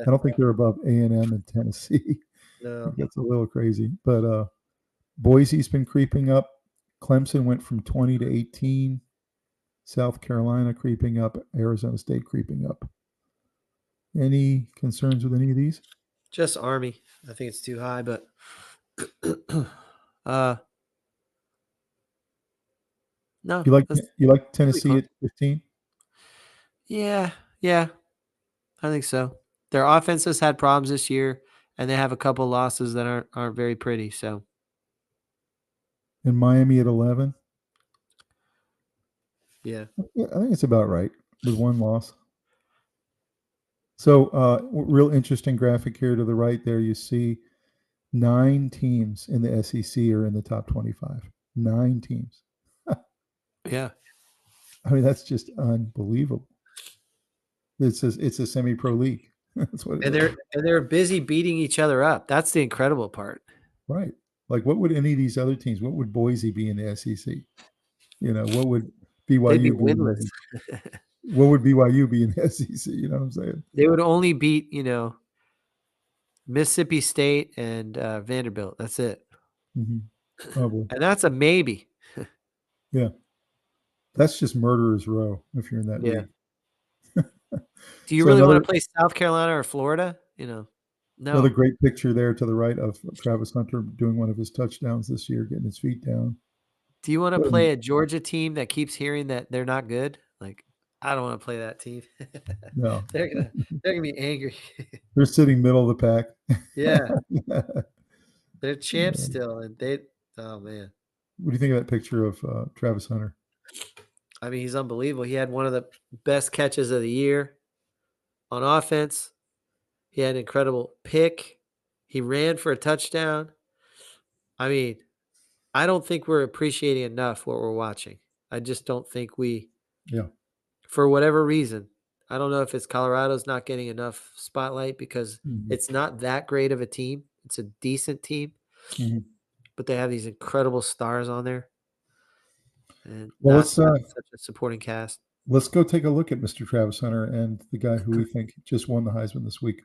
don't think they're above A&M and Tennessee. No. That's a little crazy. But Boise's been creeping up. Clemson went from 20 to 18. South Carolina creeping up. Arizona State creeping up. Any concerns with any of these? Just Army. I think it's too high, but no. You like Tennessee at 15? Yeah. I think so. Their offense has had problems this year, and they have a couple losses that aren't very pretty. So, and Miami at 11. Yeah, I think it's about right with one loss. So, real interesting graphic here to the right there. You see 9 teams in the SEC are in the top 25. 9 teams. Yeah. I mean, that's just unbelievable. It's a semi-pro league. That's what it is. And they're busy beating each other up. That's the incredible part. Right. Like, what would any of these other teams? What would Boise be in the SEC? You know, what would BYU be winless? What would BYU be in the SEC? You know what I'm saying? They would only beat, Mississippi State and Vanderbilt. That's it. Mm-hmm. Oh, boy. And that's a maybe. Yeah. That's just murderer's row if you're in that league. Do you So really want another to play South Carolina or Florida? another No. great picture there to the right of Travis Hunter doing one of his touchdowns this year, getting his feet down. Do you want to What play an- a Georgia team that keeps hearing that they're not good? Like, I don't want to play that team. No, they're gonna be angry. they're sitting middle of the pack. Yeah, they're champs still, and oh man, What do you think of that picture of Travis Hunter? I mean, he's unbelievable. He had one of the best catches of the year on offense. He had an incredible pick. He ran for a touchdown. I mean, I don't think we're appreciating enough what we're watching. I just don't think we, Yeah. for whatever reason, I don't know if it's Colorado's not getting enough spotlight because it's not that great of a team. It's a decent team, but they have these incredible stars on there. And Well, not such a supporting cast. Let's go take a look at Mr. Travis Hunter and the guy who we think just won the Heisman this week.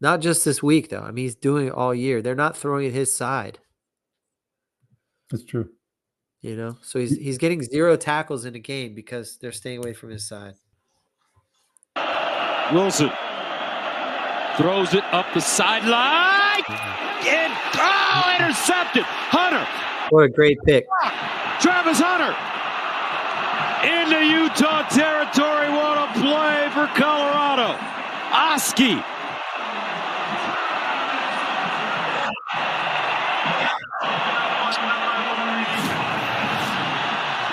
Not just this week, though. I mean, he's doing it all year. They're not throwing at his side. That's true. So he's getting 0 tackles in a game because they're staying away from his side. Wilson throws it up the sideline. Intercepted. Hunter. What a great pick. Travis Hunter into Utah territory. What a play for Colorado. Oski.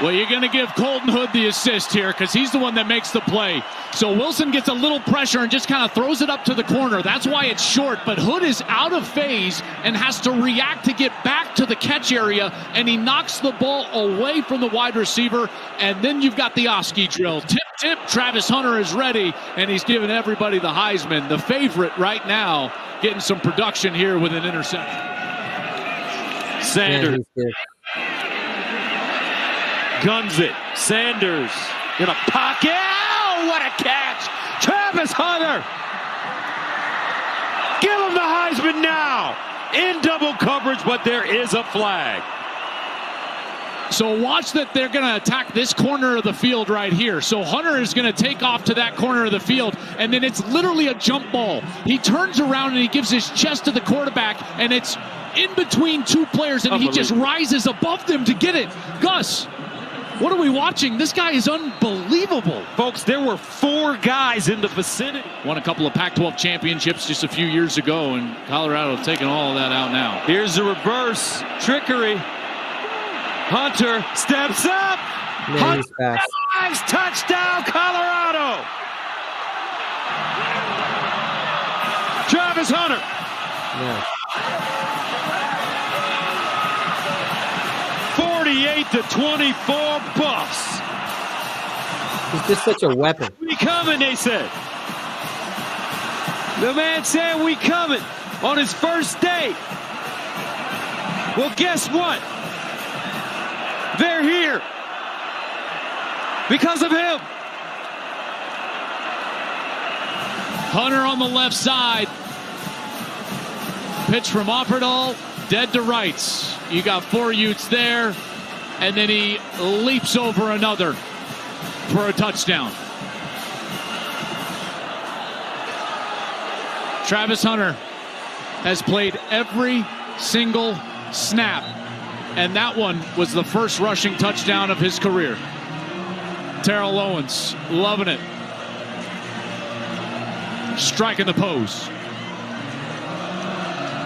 Well, you're going to give Colton Hood the assist here because he's the one that makes the play. So Wilson gets a little pressure and just kind of throws it up to the corner. That's why it's short, but Hood is out of phase and has to react to get back to the catch area, and he knocks the ball away from the wide receiver, and then you've got the Oski drill. Tip, Travis Hunter is ready, and he's giving everybody the Heisman. The favorite right now, getting some production here with an interception. Sanders. Guns it. Sanders in a pocket. Oh, what a catch. Travis Hunter. Give him the Heisman now. In double coverage, but there is a flag. So watch that they're going to attack this corner of the field right here. So Hunter is going to take off to that corner of the field, and then it's literally a jump ball. He turns around and he gives his chest to the quarterback, and it's in between two players, and he just rises above them to get it. Gus, what are we watching? This guy is unbelievable. Folks, there were 4 guys in the vicinity. Won a couple of Pac-12 championships just a few years ago, and Colorado taking all of that out now. Here's the reverse trickery. Hunter steps up. Man, he's fast. Touchdown, Colorado. Travis Hunter. Yeah. 48-24 Buffs. He's just such a weapon. We coming, they said. The man said we coming on his first day. Well, guess what? They're here because of him. Hunter on the left side. Pitch from Offerdahl, dead to rights. You got 4 Utes there, and then he leaps over another for a touchdown. Travis Hunter has played every single snap, and that one was the first rushing touchdown of his career. Terrell Owens loving it. Striking the pose.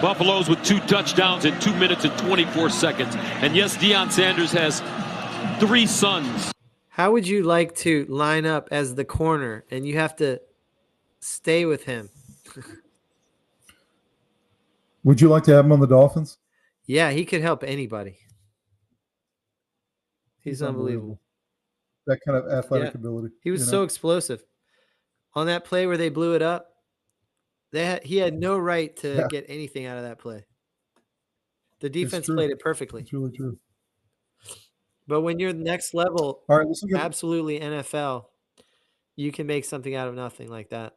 Buffaloes with 2 touchdowns in 2 minutes and 24 seconds. And yes, Deion Sanders has 3 sons. How would you like to line up as the corner and you have to stay with him? Would you like to have him on the Dolphins? Yeah, he could help anybody. He's unbelievable. That kind of athletic ability. He was so explosive. On that play where they blew it up, he had no right to get anything out of that play. The defense played it perfectly. It's really true. But when you're the next level, all right, let's look at absolutely NFL, you can make something out of nothing like that.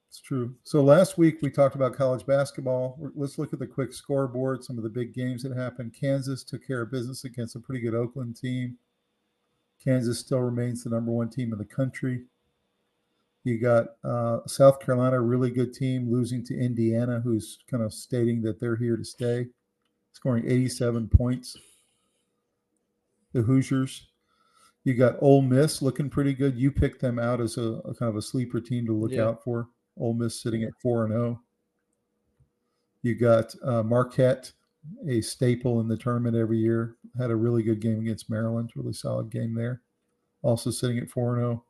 It's true. So last week we talked about college basketball. Let's look at the quick scoreboard, some of the big games that happened. Kansas took care of business against a pretty good Oakland team. Kansas still remains the number 1 team in the country. You got South Carolina, a really good team, losing to Indiana, who's kind of stating that they're here to stay, scoring 87 points. The Hoosiers. You got Ole Miss looking pretty good. You picked them out as a kind of a sleeper team to look out for. Ole Miss sitting at 4-0. You got Marquette, a staple in the tournament every year. Had a really good game against Maryland. Really solid game there. Also sitting at 4-0.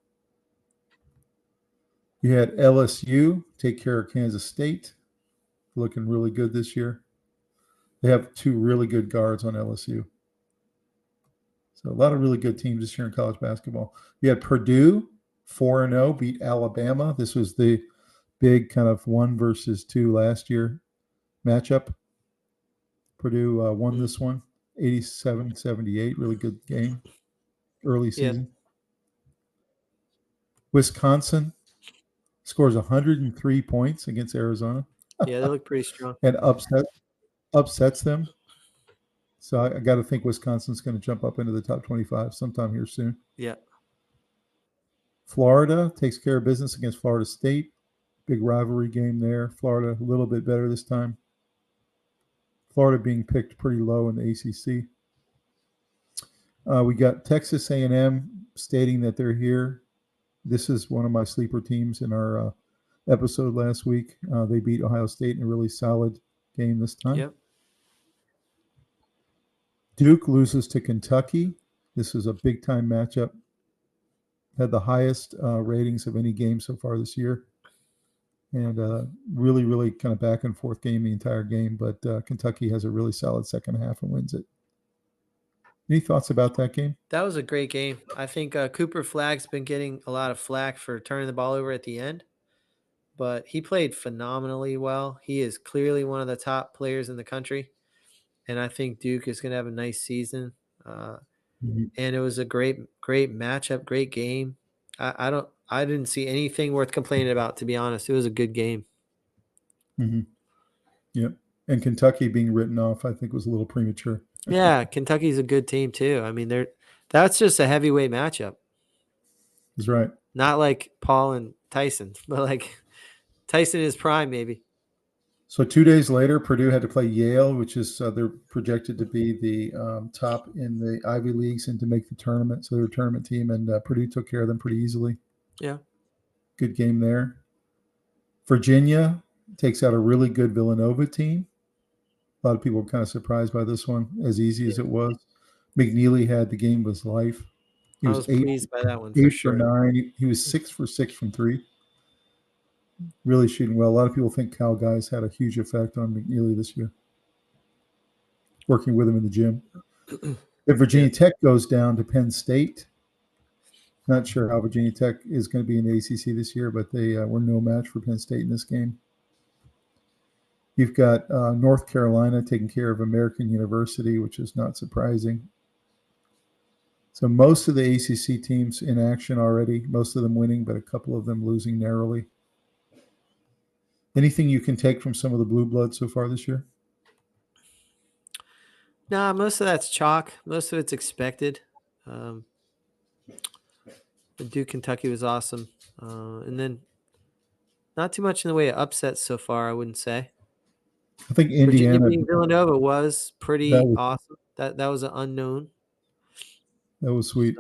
You had LSU take care of Kansas State. Looking really good this year. They have 2 really good guards on LSU. So a lot of really good teams this year in college basketball. You had Purdue, 4-0, beat Alabama. This was the big kind of 1 versus 2 last year matchup. Purdue won this one, 87-78. Really good game, early season. Wisconsin scores 103 points against Arizona. Yeah, they look pretty strong. And upsets them. So I got to think Wisconsin's going to jump up into the top 25 sometime here soon. Yeah. Florida takes care of business against Florida State. Big rivalry game there. Florida a little bit better this time. Florida being picked pretty low in the ACC. We got Texas A&M stating that they're here. This is one of my sleeper teams in our episode last week. They beat Ohio State in a really solid game this time. Yep. Duke loses to Kentucky. This is a big-time matchup. Had the highest ratings of any game so far this year. And really, really kind of back-and-forth game the entire game. But Kentucky has a really solid second half and wins it. Any thoughts about that game? That was a great game. I think Cooper Flagg's been getting a lot of flack for turning the ball over at the end. But he played phenomenally well. He is clearly one of the top players in the country. And I think Duke is going to have a nice season. And it was a great matchup, great game. I didn't see anything worth complaining about, to be honest. It was a good game. Mm-hmm. Yep. And Kentucky being written off, I think, was a little premature. Yeah, Kentucky's a good team too. I mean, that's just a heavyweight matchup. That's right. Not like Paul and Tyson, but like Tyson is prime, maybe. So 2 days later, Purdue had to play Yale, which is they're projected to be the top in the Ivy Leagues and to make the tournament. So they're a tournament team, and Purdue took care of them pretty easily. Yeah. Good game there. Virginia takes out a really good Villanova team. A lot of people were kind of surprised by this one, as easy as it was. McNeely had the game of his life. I was pleased by that one. 8 for for sure. 9. He was 6 for 6 from 3. Really shooting well. A lot of people think Cal Guys had a huge effect on McNeely this year, working with him in the gym. If Virginia Tech goes down to Penn State, not sure how Virginia Tech is going to be in the ACC this year, but they were no match for Penn State in this game. You've got North Carolina taking care of American University, which is not surprising. So most of the ACC teams in action already, most of them winning, but a couple of them losing narrowly. Anything you can take from some of the blue blood so far this year? Nah, most of that's chalk. Most of it's expected. The Duke Kentucky was awesome. And then not too much in the way of upsets so far, I wouldn't say. I think Indiana beating Villanova was pretty awesome. That was an unknown. That was sweet.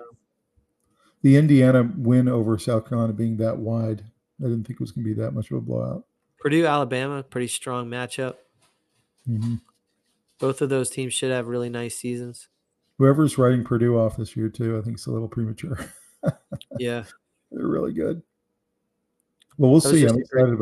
The Indiana win over South Carolina being that wide, I didn't think it was going to be that much of a blowout. Purdue, Alabama, pretty strong matchup. Mm-hmm. Both of those teams should have really nice seasons. Whoever's writing Purdue off this year, too, I think it's a little premature. Yeah. They're really good. Well, we'll see. I'm excited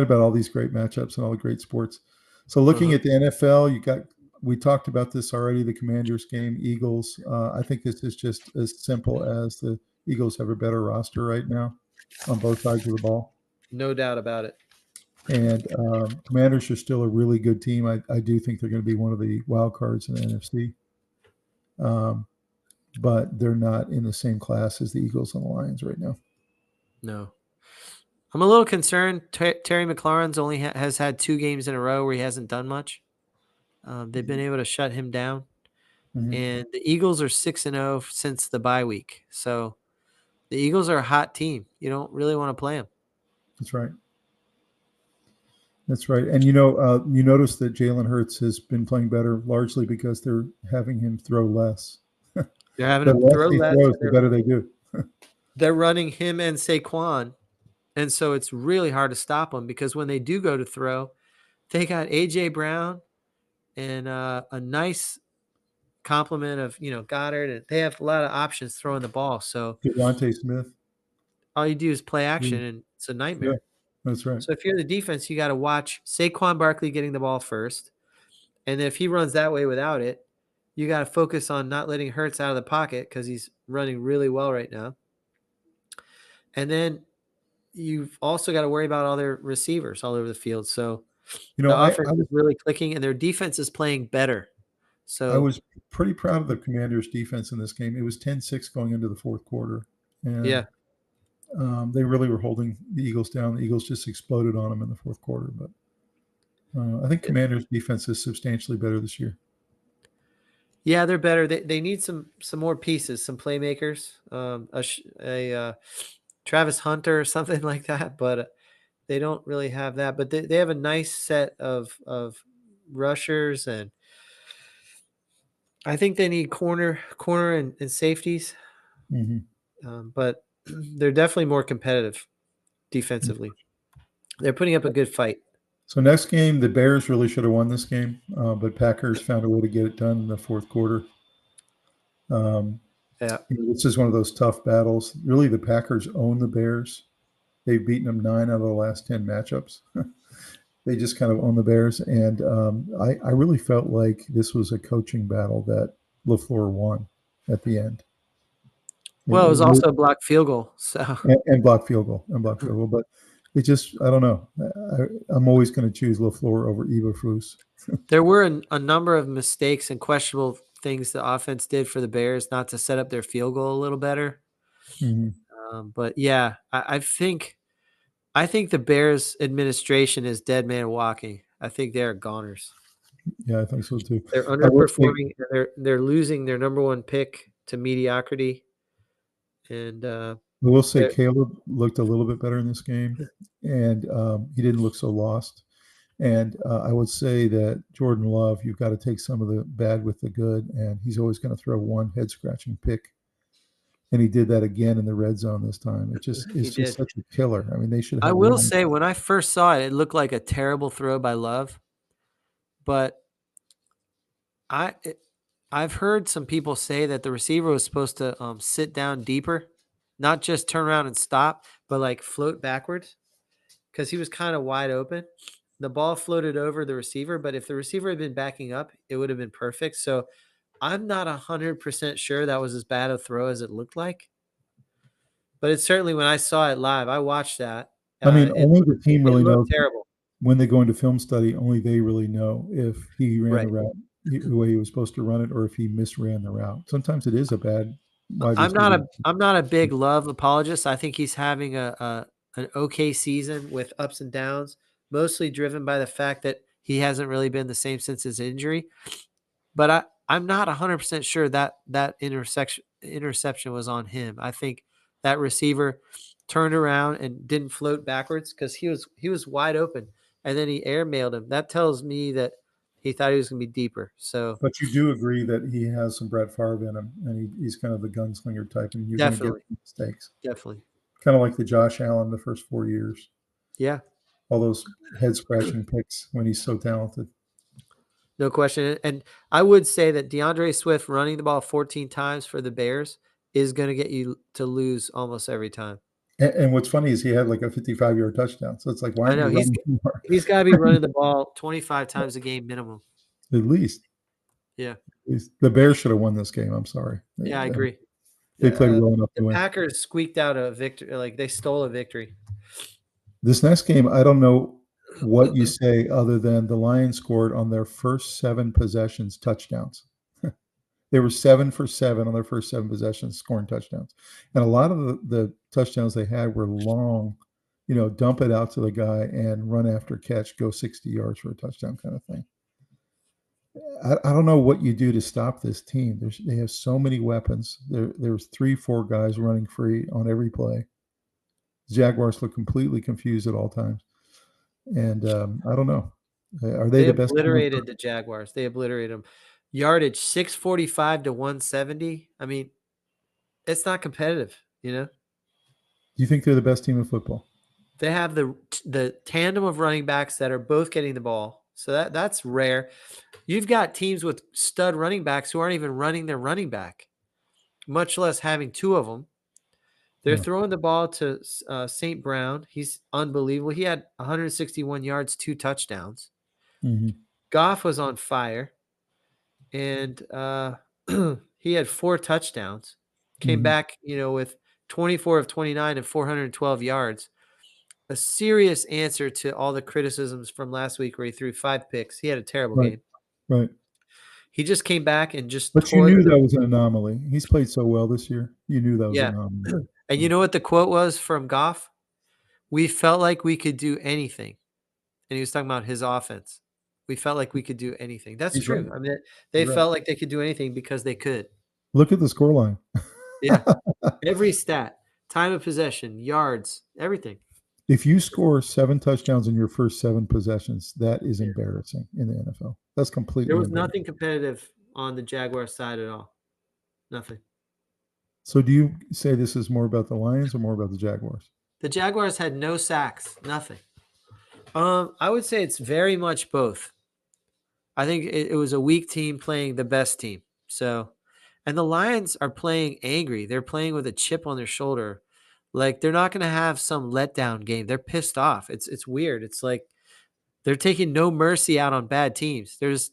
about all these great matchups and all the great sports. So looking at the NFL, we talked about this already, the Commanders game, Eagles. I think this is just as simple as the Eagles have a better roster right now on both sides of the ball. No doubt about it. And Commanders are still a really good team. I do think they're going to be one of the wild cards in the NFC. But they're not in the same class as the Eagles and the Lions right now. No. I'm a little concerned. Terry McLaurin's only has had 2 games in a row where he hasn't done much. They've been able to shut him down. And the Eagles are 6-0 since the bye week. So the Eagles are a hot team. You don't really want to play them. That's right. That's right. And, you notice that Jalen Hurts has been playing better largely because they're having him throw less. They're having him throw less. The better they do. They're running him and Saquon. And so it's really hard to stop them because when they do go to throw, they got A.J. Brown and a nice complement of, Goddard. And they have a lot of options throwing the ball. So Devontae Smith. All you do is play action, and it's a nightmare. Yeah, that's right. So if you're the defense, you got to watch Saquon Barkley getting the ball first. And if he runs that way without it, you got to focus on not letting Hurts out of the pocket because he's running really well right now. And then you've also got to worry about all their receivers all over the field. So the offense is really clicking, and their defense is playing better. So I was pretty proud of the Commanders' defense in this game. It was 10-6 going into the fourth quarter. And yeah. They really were holding the Eagles down. The Eagles just exploded on them in the fourth quarter. But I think Commanders' defense is substantially better this year. Yeah, they're better. They need some more pieces, some playmakers, Travis Hunter or something like that. But they don't really have that. But they have a nice set of rushers, and I think they need corner and safeties. But they're definitely more competitive defensively. They're putting up a good fight. So next game, the Bears really should have won this game, but Packers found a way to get it done in the fourth quarter. This is one of those tough battles. Really, the Packers own the Bears. They've beaten them 9 out of the last 10 matchups. They just kind of own the Bears. And I really felt like this was a coaching battle that LaFleur won at the end. Well, it was also a blocked field goal. So and blocked field goal. But it just, I don't know. I'm always going to choose LaFleur over Eberflus. There were a number of mistakes and questionable things the offense did for the Bears not to set up their field goal a little better. But yeah, I think the Bears administration is dead man walking. I think they're goners. Yeah, I think so too. They're underperforming. They're losing their number one pick to mediocrity. And I will say Caleb looked a little bit better in this game, and he didn't look so lost. And I would say that Jordan Love, you've got to take some of the bad with the good, and he's always going to throw one head-scratching pick. And he did that again in the red zone this time. It's just such a killer. I mean, they should have. I will say, when I first saw it, it looked like a terrible throw by Love. But I've heard some people say that the receiver was supposed to sit down deeper, not just turn around and stop, but like float backwards, because he was kind of wide open. The ball floated over the receiver, but if the receiver had been backing up, it would have been perfect. So I'm not 100% sure that was as bad a throw as it looked like. But it's certainly, when I saw it live, I watched that. I mean, only the team really knows. Terrible. When they go into film study, only they really know if he ran the route the way he was supposed to run it, or if he misran the route. Sometimes it is a bad. I'm not a big Love apologist. I think he's having an okay season with ups and downs, mostly driven by the fact that he hasn't really been the same since his injury. But I'm not 100% sure that interception was on him. I think that receiver turned around and didn't float backwards because he was wide open, and then he airmailed him. That tells me that he thought he was going to be deeper. So, but you do agree that he has some Brett Favre in him, and he's kind of the gunslinger type, and you're going to get mistakes. Definitely. Kind of like the Josh Allen the first 4 years. Yeah. All those head-scratching picks when he's so talented. No question. And I would say that DeAndre Swift running the ball 14 times for the Bears is going to get you to lose almost every time. And what's funny is he had like a 55-yard touchdown. So it's like, why? I know he's got to be running the ball 25 times a game minimum. At least. Yeah. The Bears should have won this game. I'm sorry. Yeah, I agree. They played well enough to win. The Packers squeaked out a victory. Like, they stole a victory. This next game, I don't know what you say other than the Lions scored on their first 7 possessions touchdowns. They were 7 for 7 on their first 7 possessions, scoring touchdowns. And a lot of the touchdowns they had were long, dump it out to the guy and run after catch, go 60 yards for a touchdown kind of thing. I don't know what you do to stop this team. They have so many weapons. There's 3-4 guys running free on every play. Jaguars look completely confused at all times. And I don't know. Are they the best? They obliterated the Jaguars. They obliterated them. Yardage 645 to 170. I mean, it's not competitive, you know? Do you think they're the best team in football? They have the tandem of running backs that are both getting the ball. So that's rare. You've got teams with stud running backs who aren't even running their running back, much less having two of them. They're throwing the ball to St. Brown. He's unbelievable. He had 161 yards, 2 touchdowns. Mm-hmm. Goff was on fire, and he had 4 touchdowns. Came back, with 24 of 29 and 412 yards. A serious answer to all the criticisms from last week where he threw 5 picks. He had a terrible game. Right. He just came back and just. But you knew that was an anomaly. He's played so well this year. You knew that was an anomaly. And you know what the quote was from Goff? We felt like we could do anything. And he was talking about his offense. We felt like we could do anything. That's true. Right. I mean, they felt like they could do anything because they could. Look at the scoreline. Yeah. Every stat, time of possession, yards, everything. If you score 7 touchdowns in your first 7 possessions, that is embarrassing in the NFL. That's completely There was nothing competitive on the Jaguars side at all. Nothing. So do you say this is more about the Lions or more about the Jaguars? The Jaguars had no sacks, nothing. I would say it's very much both. I think it was a weak team playing the best team. So, and the Lions are playing angry. They're playing with a chip on their shoulder. Like they're not going to have some letdown game. They're pissed off. It's weird. It's like they're taking no mercy out on bad teams. They're just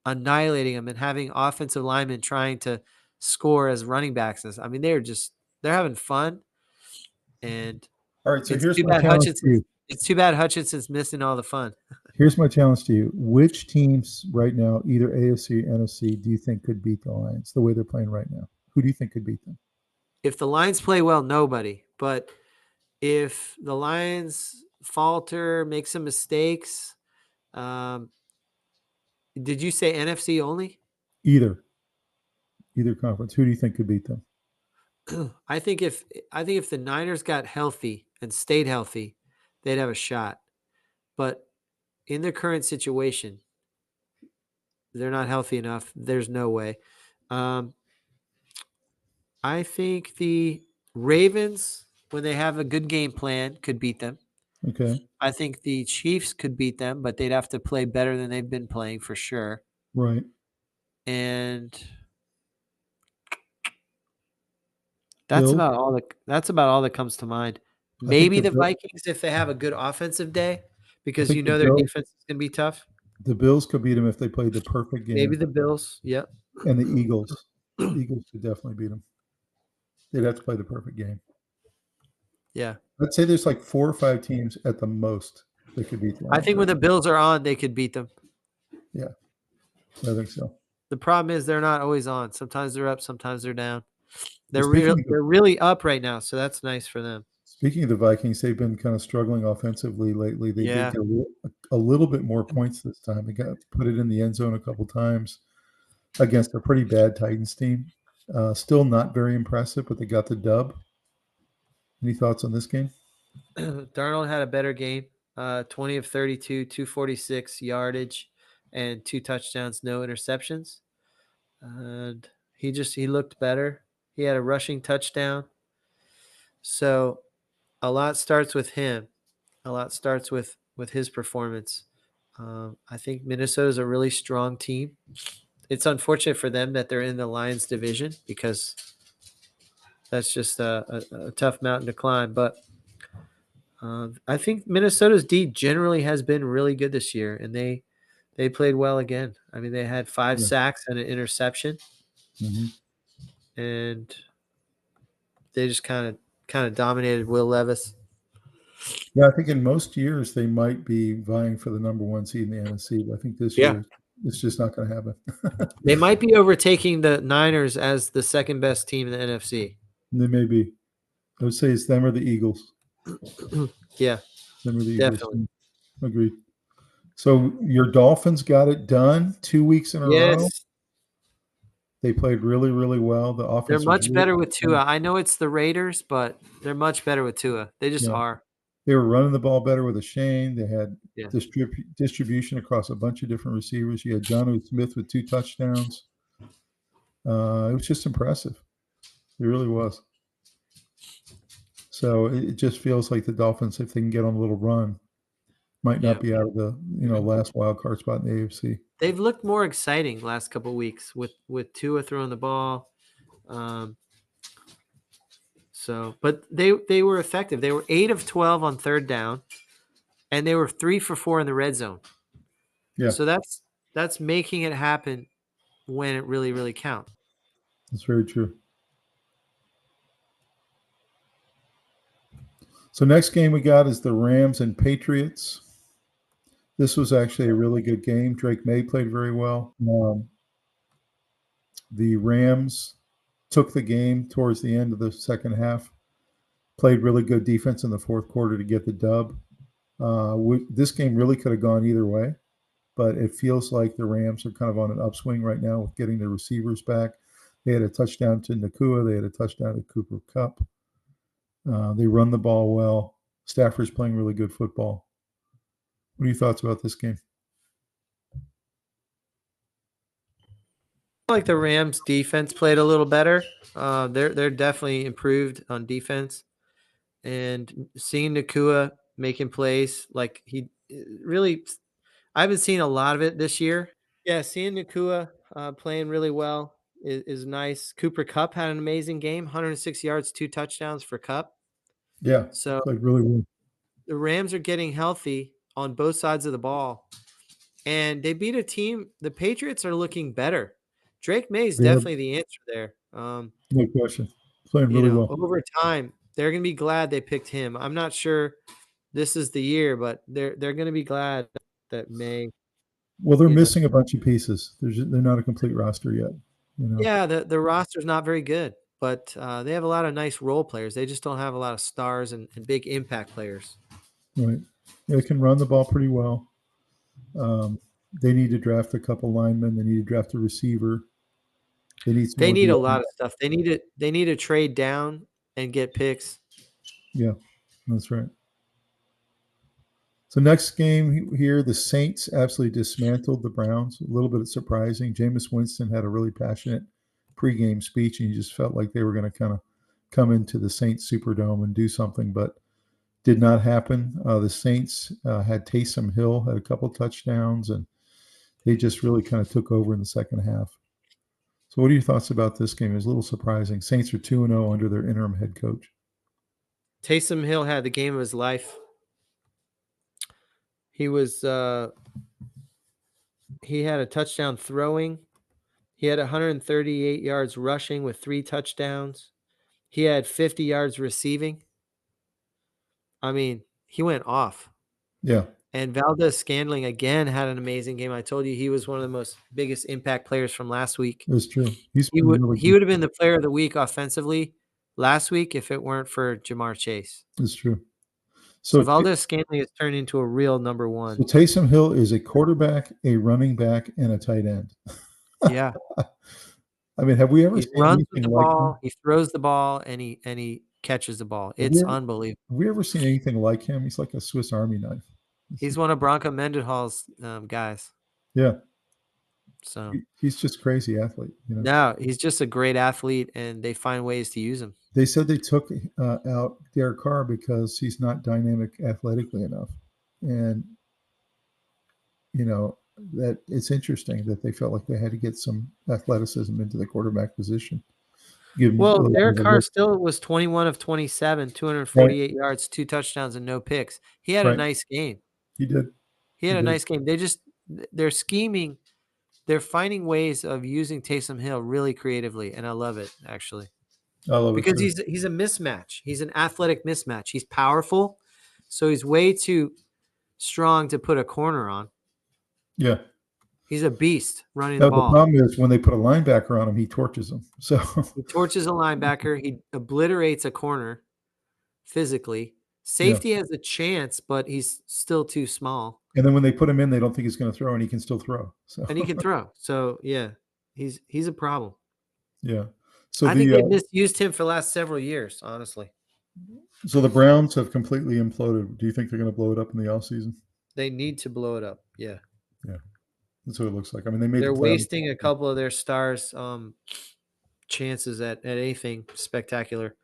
annihilating them and having offensive linemen trying to score as running backs. I mean, they're having fun. And all right, so here's my challenge to you. It's too bad Hutchinson's missing all the fun. Here's my challenge to you. Which teams right now, either AFC or NFC, do you think could beat the Lions the way they're playing right now? Who do you think could beat them? If the Lions play well, nobody. But if the Lions falter, make some mistakes, did you say NFC only? Either conference. Who do you think could beat them? I think if the Niners got healthy and stayed healthy, they'd have a shot. But in their current situation, they're not healthy enough. There's no way. I think the Ravens, when they have a good game plan, could beat them. Okay. I think the Chiefs could beat them, but they'd have to play better than they've been playing for sure. Right. And that's about all that comes to mind. Maybe the Vikings if they have a good offensive day, because their defense is going to be tough. The Bills could beat them if they played the perfect game. Maybe the Bills, yep. And the Eagles. The Eagles could definitely beat them. They'd have to play the perfect game. Yeah. I'd say there's like 4 or 5 teams at the most that could beat them. I think when the Bills are on, they could beat them. Yeah. I think so. The problem is they're not always on. Sometimes they're up, sometimes they're down. They're really up right now, so that's nice for them. Speaking of the Vikings, they've been kind of struggling offensively lately. They did get a little bit more points this time. They got put it in the end zone a couple times against a pretty bad Titans team. Still not very impressive, but they got the dub. Any thoughts on this game? Darnold had a better game. 20 of 32, 246 yardage, and 2 touchdowns, no interceptions. And he looked better. He had a rushing touchdown. So a lot starts with him. A lot starts with his performance. I think Minnesota's a really strong team. It's unfortunate for them that they're in the Lions division because that's just a tough mountain to climb. But I think Minnesota's D generally has been really good this year, and they played well again. I mean, they had 5 sacks and an interception, and they just kind of dominated Will Levis. Yeah, I think in most years they might be vying for the number 1 seed in the NFC, but I think this year it's just not going to happen. They might be overtaking the Niners as the second best team in the NFC. They may be. I would say it's them or the Eagles. Yeah, them or the definitely. Eagles. Agreed. So your Dolphins got it done 2 weeks in a row. Yes. They played really, really well. The offense They're was much really better with Tua. I know it's the Raiders, but they're much better with Tua. They just Yeah. are. They were running the ball better with Shane. They had Yeah. distribution across a bunch of different receivers. You had Jonnu Smith with 2 touchdowns. It was just impressive. It really was. So it just feels like the Dolphins, if they can get on a little run, might not be out of the last wild card spot in the AFC. They've looked more exciting last couple of weeks with Tua throwing the ball. But they were effective. They were 8 of 12 on third down, and they were 3 for 4 in the red zone. Yeah. So that's making it happen when it really, really counts. That's very true. So next game we got is the Rams and Patriots. This was actually a really good game. Drake May played very well. The Rams took the game towards the end of the second half, played really good defense in the fourth quarter to get the dub. This game really could have gone either way, but it feels like the Rams are kind of on an upswing right now with getting their receivers back. They had a touchdown to Nakua. They had a touchdown to Cooper Kupp. They run the ball well. Stafford's playing really good football. What are your thoughts about this game? I like the Rams defense played a little better. They're definitely improved on defense, and seeing Nakua making plays like he really, I haven't seen a lot of it this year. Yeah, seeing Nakua playing really well is nice. Cooper Kupp had an amazing game, 106 yards, 2 touchdowns for Kupp. Yeah, so played really well. The Rams are getting healthy on both sides of the ball, and they beat a team. The Patriots are looking better. Drake May is definitely the answer there. No question. Playing really well. Over time, they're going to be glad they picked him. I'm not sure this is the year, but they're going to be glad that May. Well, they're missing a bunch of pieces. They're not a complete roster yet. Yeah, the roster's not very good, but they have a lot of nice role players. They just don't have a lot of stars and big impact players. Right. They can run the ball pretty well. They need to draft a couple linemen. They need to draft a receiver. They need a lot of stuff. They need to trade down and get picks. Yeah, that's right. So next game here, the Saints absolutely dismantled the Browns. A little bit surprising. Jameis Winston had a really passionate pregame speech, and you just felt like they were going to kind of come into the Saints Superdome and do something, but did not happen. The Saints had Taysom Hill, had a couple touchdowns, and they just really kind of took over in the second half. So what are your thoughts about this game? It was a little surprising. Saints are 2-0 under their interim head coach. Taysom Hill had the game of his life. He was he had a touchdown throwing. He had 138 yards rushing with 3 touchdowns. He had 50 yards receiving. I mean, he went off. Yeah. And Valdez-Scantling again had an amazing game. I told you he was one of the most biggest impact players from last week. That's true. He would have been the player of the week offensively last week if it weren't for Jamar Chase. That's true. So Valdez-Scantling has turned into a real number one. So Taysom Hill is a quarterback, a running back, and a tight end. Yeah. I mean, have we ever seen runs anything with the like ball, him? He throws the ball, and he catches the ball. It's unbelievable. Have we ever seen anything like him? He's like a Swiss Army knife. He's one of Bronco Mendenhall's guys. Yeah. So he's just crazy athlete. No, he's just a great athlete, and they find ways to use him. They said they took out Derek Carr because he's not dynamic athletically enough, and that it's interesting that they felt like they had to get some athleticism into the quarterback position. Derek Carr still was 21 of 27, 248 yards, 2 touchdowns, and no picks. He had a nice game. He did. He had a nice game. They're scheming. They're finding ways of using Taysom Hill really creatively, and I love it, actually. I love it because too. he's a mismatch. He's an athletic mismatch. He's powerful, so he's way too strong to put a corner on. Yeah. He's a beast running the ball. The problem is when they put a linebacker on him, he torches them. So he torches a linebacker. He obliterates a corner physically. Safety has a chance, but he's still too small. And then when they put him in, they don't think he's going to throw, and he can still throw. So And he can throw. So, yeah, he's a problem. yeah. So I think they misused him for the last several years, honestly. So the Browns have completely imploded. Do you think they're going to blow it up in the offseason? They need to blow it up. Yeah. Yeah. That's what it looks like. I mean, they're wasting a couple of their stars' chances at anything spectacular.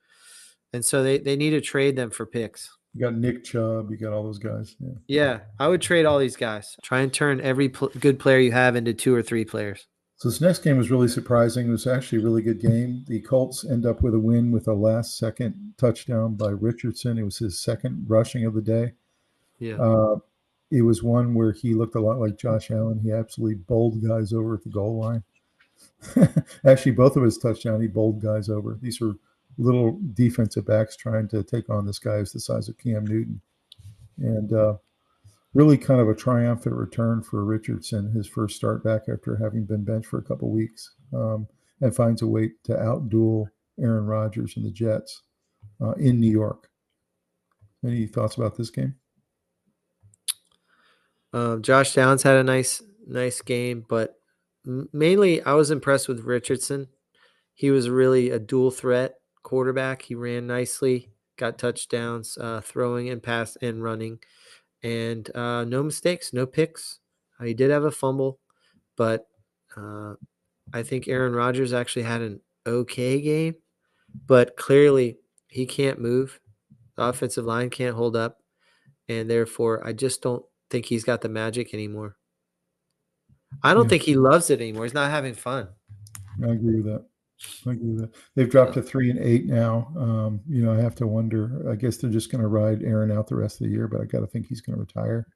And so they need to trade them for picks. You got Nick Chubb. You got all those guys. Yeah, I would trade all these guys. Try and turn every good player you have into 2 or 3 players. So this next game was really surprising. It was actually a really good game. The Colts end up with a win with a last-second touchdown by Richardson. It was his second rushing of the day. Yeah. It was one where he looked a lot like Josh Allen. He absolutely bowled guys over at the goal line. Actually, both of his touchdowns, he bowled guys over. These were little defensive backs trying to take on this guy who's the size of Cam Newton. And really kind of a triumphant return for Richardson, his first start back after having been benched for a couple of weeks, and finds a way to outduel Aaron Rodgers and the Jets in New York. Any thoughts about this game? Josh Downs had a nice game, but mainly I was impressed with Richardson. He was really a dual threat quarterback. He ran nicely, got touchdowns, throwing and pass and running, and no mistakes, no picks. He did have a fumble, but I think Aaron Rodgers actually had an okay game, but clearly he can't move. The offensive line can't hold up, and therefore I just don't think he's got the magic anymore. I don't think he loves it anymore. He's not having fun. I agree with that. They've dropped to 3-8 now. I have to wonder. I guess they're just going to ride Aaron out the rest of the year, but I got to think he's going to retire.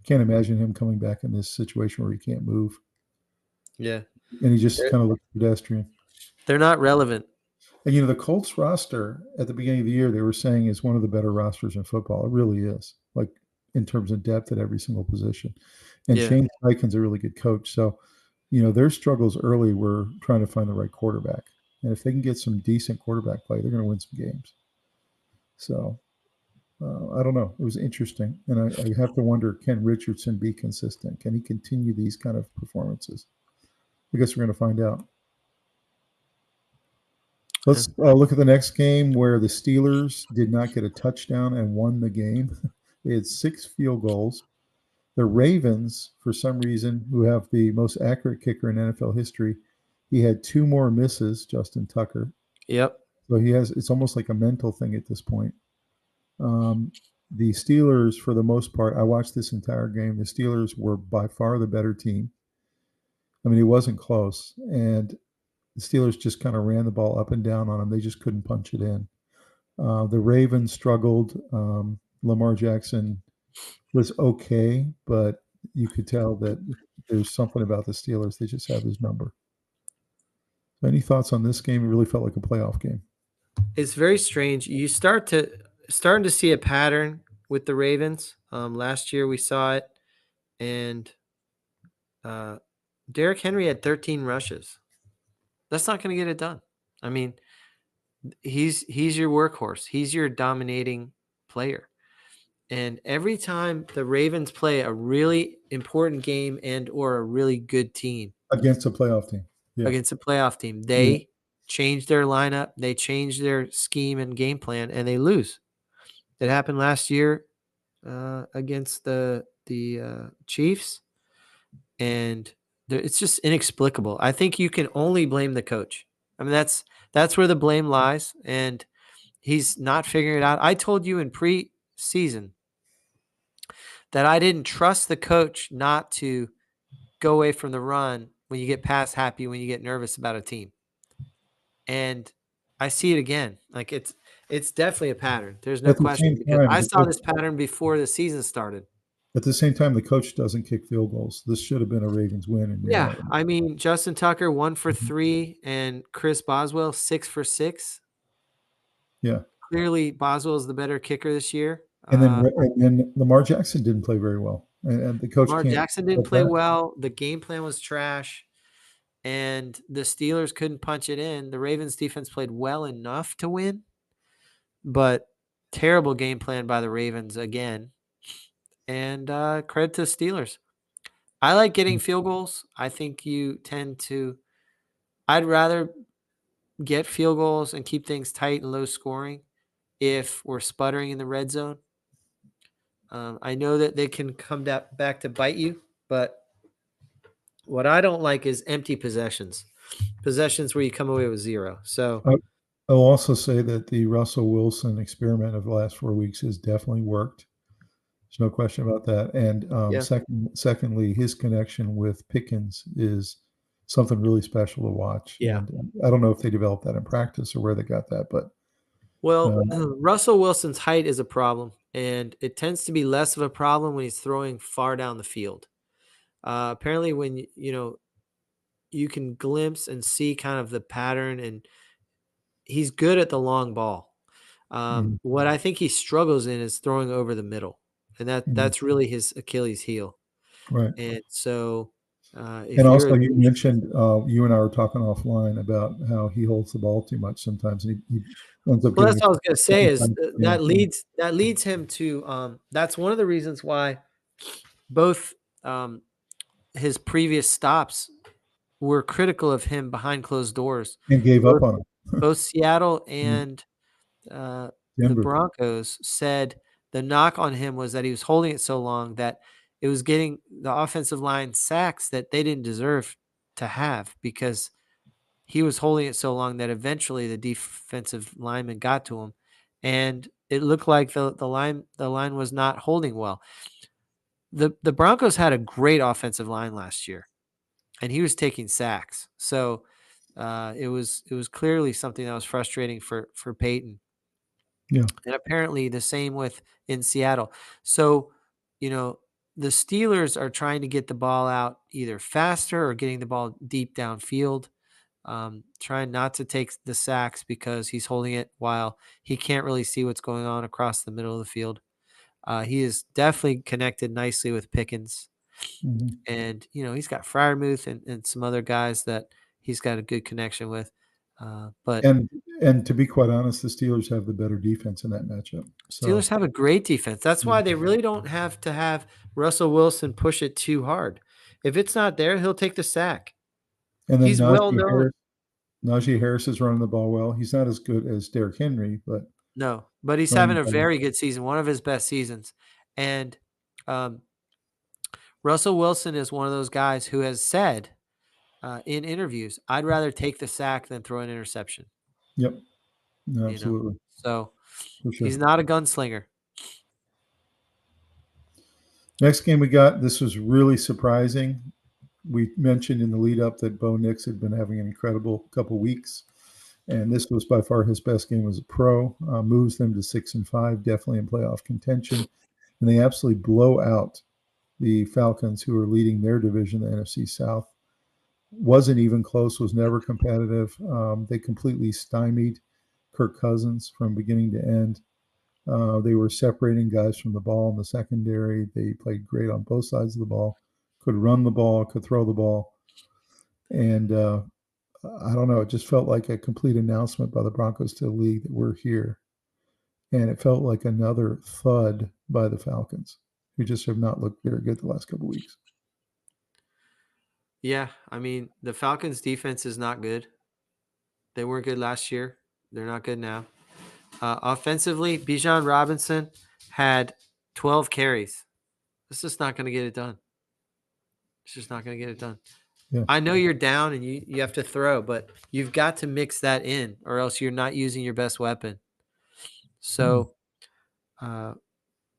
Can't imagine him coming back in this situation where he can't move. Yeah. And he just kind of looks pedestrian. They're not relevant. And, the Colts roster at the beginning of the year, they were saying is one of the better rosters in football. It really is, like in terms of depth at every single position. And Shane Steichen's a really good coach. So, their struggles early were trying to find the right quarterback. And if they can get some decent quarterback play, they're going to win some games. So, I don't know. It was interesting. And I have to wonder, can Richardson be consistent? Can he continue these kind of performances? I guess we're going to find out. Let's look at the next game where the Steelers did not get a touchdown and won the game. They had 6 field goals. The Ravens, for some reason, who have the most accurate kicker in NFL history, he had 2 more misses, Justin Tucker. Yep. So it's almost like a mental thing at this point. The Steelers, for the most part, I watched this entire game. The Steelers were by far the better team. I mean, it wasn't close. And the Steelers just kind of ran the ball up and down on them. They just couldn't punch it in. The Ravens struggled. Lamar Jackson was okay, but you could tell that there's something about the Steelers. They just have his number. Any thoughts on this game? It really felt like a playoff game. It's very strange. You starting to see a pattern with the Ravens. Last year we saw it, and Derrick Henry had 13 rushes. That's not going to get it done. I mean, he's your workhorse. He's your dominating player. And every time the Ravens play a really important game and or a really good team against a playoff team, they change their lineup, they change their scheme and game plan, and they lose. It happened last year against the Chiefs, and it's just inexplicable. I think you can only blame the coach. I mean, that's where the blame lies, and he's not figuring it out. I told you in pre-season that I didn't trust the coach not to go away from the run when you get pass happy, when you get nervous about a team. And I see it again. Like it's definitely a pattern. There's no question. Because I saw this pattern before the season started. At the same time, the coach doesn't kick field goals. This should have been a Ravens win. Yeah, I mean, Justin Tucker 1 for 3, and Chris Boswell 6 for 6. Yeah, clearly Boswell is the better kicker this year. And then Lamar Jackson didn't play very well, and the coach. Lamar Jackson didn't play well. The game plan was trash, and the Steelers couldn't punch it in. The Ravens defense played well enough to win, but Terrible game plan by the Ravens again. And credit to the Steelers. I like getting field goals. I think you tend to – I'd rather get field goals and keep things tight and low scoring if we're sputtering in the red zone. I know that they can come back to bite you, but what I don't like is empty possessions where you come away with 0. So I'll also say that the Russell Wilson experiment of the last 4 weeks has definitely worked. There's no question about that. And secondly, his connection with Pickens is something really special to watch. Yeah. And I don't know if they developed that in practice or where they got that, but Russell Wilson's height is a problem, and it tends to be less of a problem when he's throwing far down the field. Apparently when, you can glimpse and see kind of the pattern, and he's good at the long ball. What I think he struggles in is throwing over the middle, and that's really his Achilles heel. Right. And so, and also you mentioned, you and I were talking offline about how he holds the ball too much sometimes, and he ends up. Well, that's what I was going to say is that leads him to. That's one of the reasons why both his previous stops were critical of him behind closed doors and gave up on him. Both Seattle and the Broncos said the knock on him was that he was holding it so long that it was getting the offensive line sacks that they didn't deserve to have, because he was holding it so long that eventually the defensive lineman got to him, and it looked like the line was not holding well. The Broncos had a great offensive line last year, and he was taking sacks. So it was clearly something that was frustrating for Peyton. Yeah. And apparently the same in Seattle. So, the Steelers are trying to get the ball out either faster or getting the ball deep downfield, trying not to take the sacks because he's holding it while he can't really see what's going on across the middle of the field. He is definitely connected nicely with Pickens. And, he's got Freiermuth and some other guys that he's got a good connection with. But to be quite honest, the Steelers have the better defense in that matchup. So. Steelers have a great defense. That's why they really don't have to have Russell Wilson push it too hard. If it's not there, he'll take the sack. And then he's well known. Najee Harris is running the ball well. He's not as good as Derrick Henry, but he's having a very good season, one of his best seasons. And Russell Wilson is one of those guys who has said in interviews, I'd rather take the sack than throw an interception. Yep. No, absolutely. So sure. He's not a gunslinger. Next game we got, this was really surprising. We mentioned in the lead up that Bo Nix had been having an incredible couple weeks, and this was by far his best game as a pro. Moves them to 6-5, definitely in playoff contention, and they absolutely blow out the Falcons, who are leading their division, the NFC South. Wasn't even close, was never competitive. They completely stymied Kirk Cousins from beginning to end. They were separating guys from the ball in the secondary. They played great on both sides of the ball, could run the ball, could throw the ball. And I don't know, it just felt like a complete announcement by the Broncos to the league that we're here. And it felt like another thud by the Falcons, who just have not looked very good the last couple of weeks. Yeah, I mean, the Falcons' defense is not good. They weren't good last year. They're not good now. Offensively, Bijan Robinson had 12 carries. It's just not going to get it done. It's just not going to get it done. Yeah. I know you're down and you have to throw, but you've got to mix that in, or else you're not using your best weapon. So the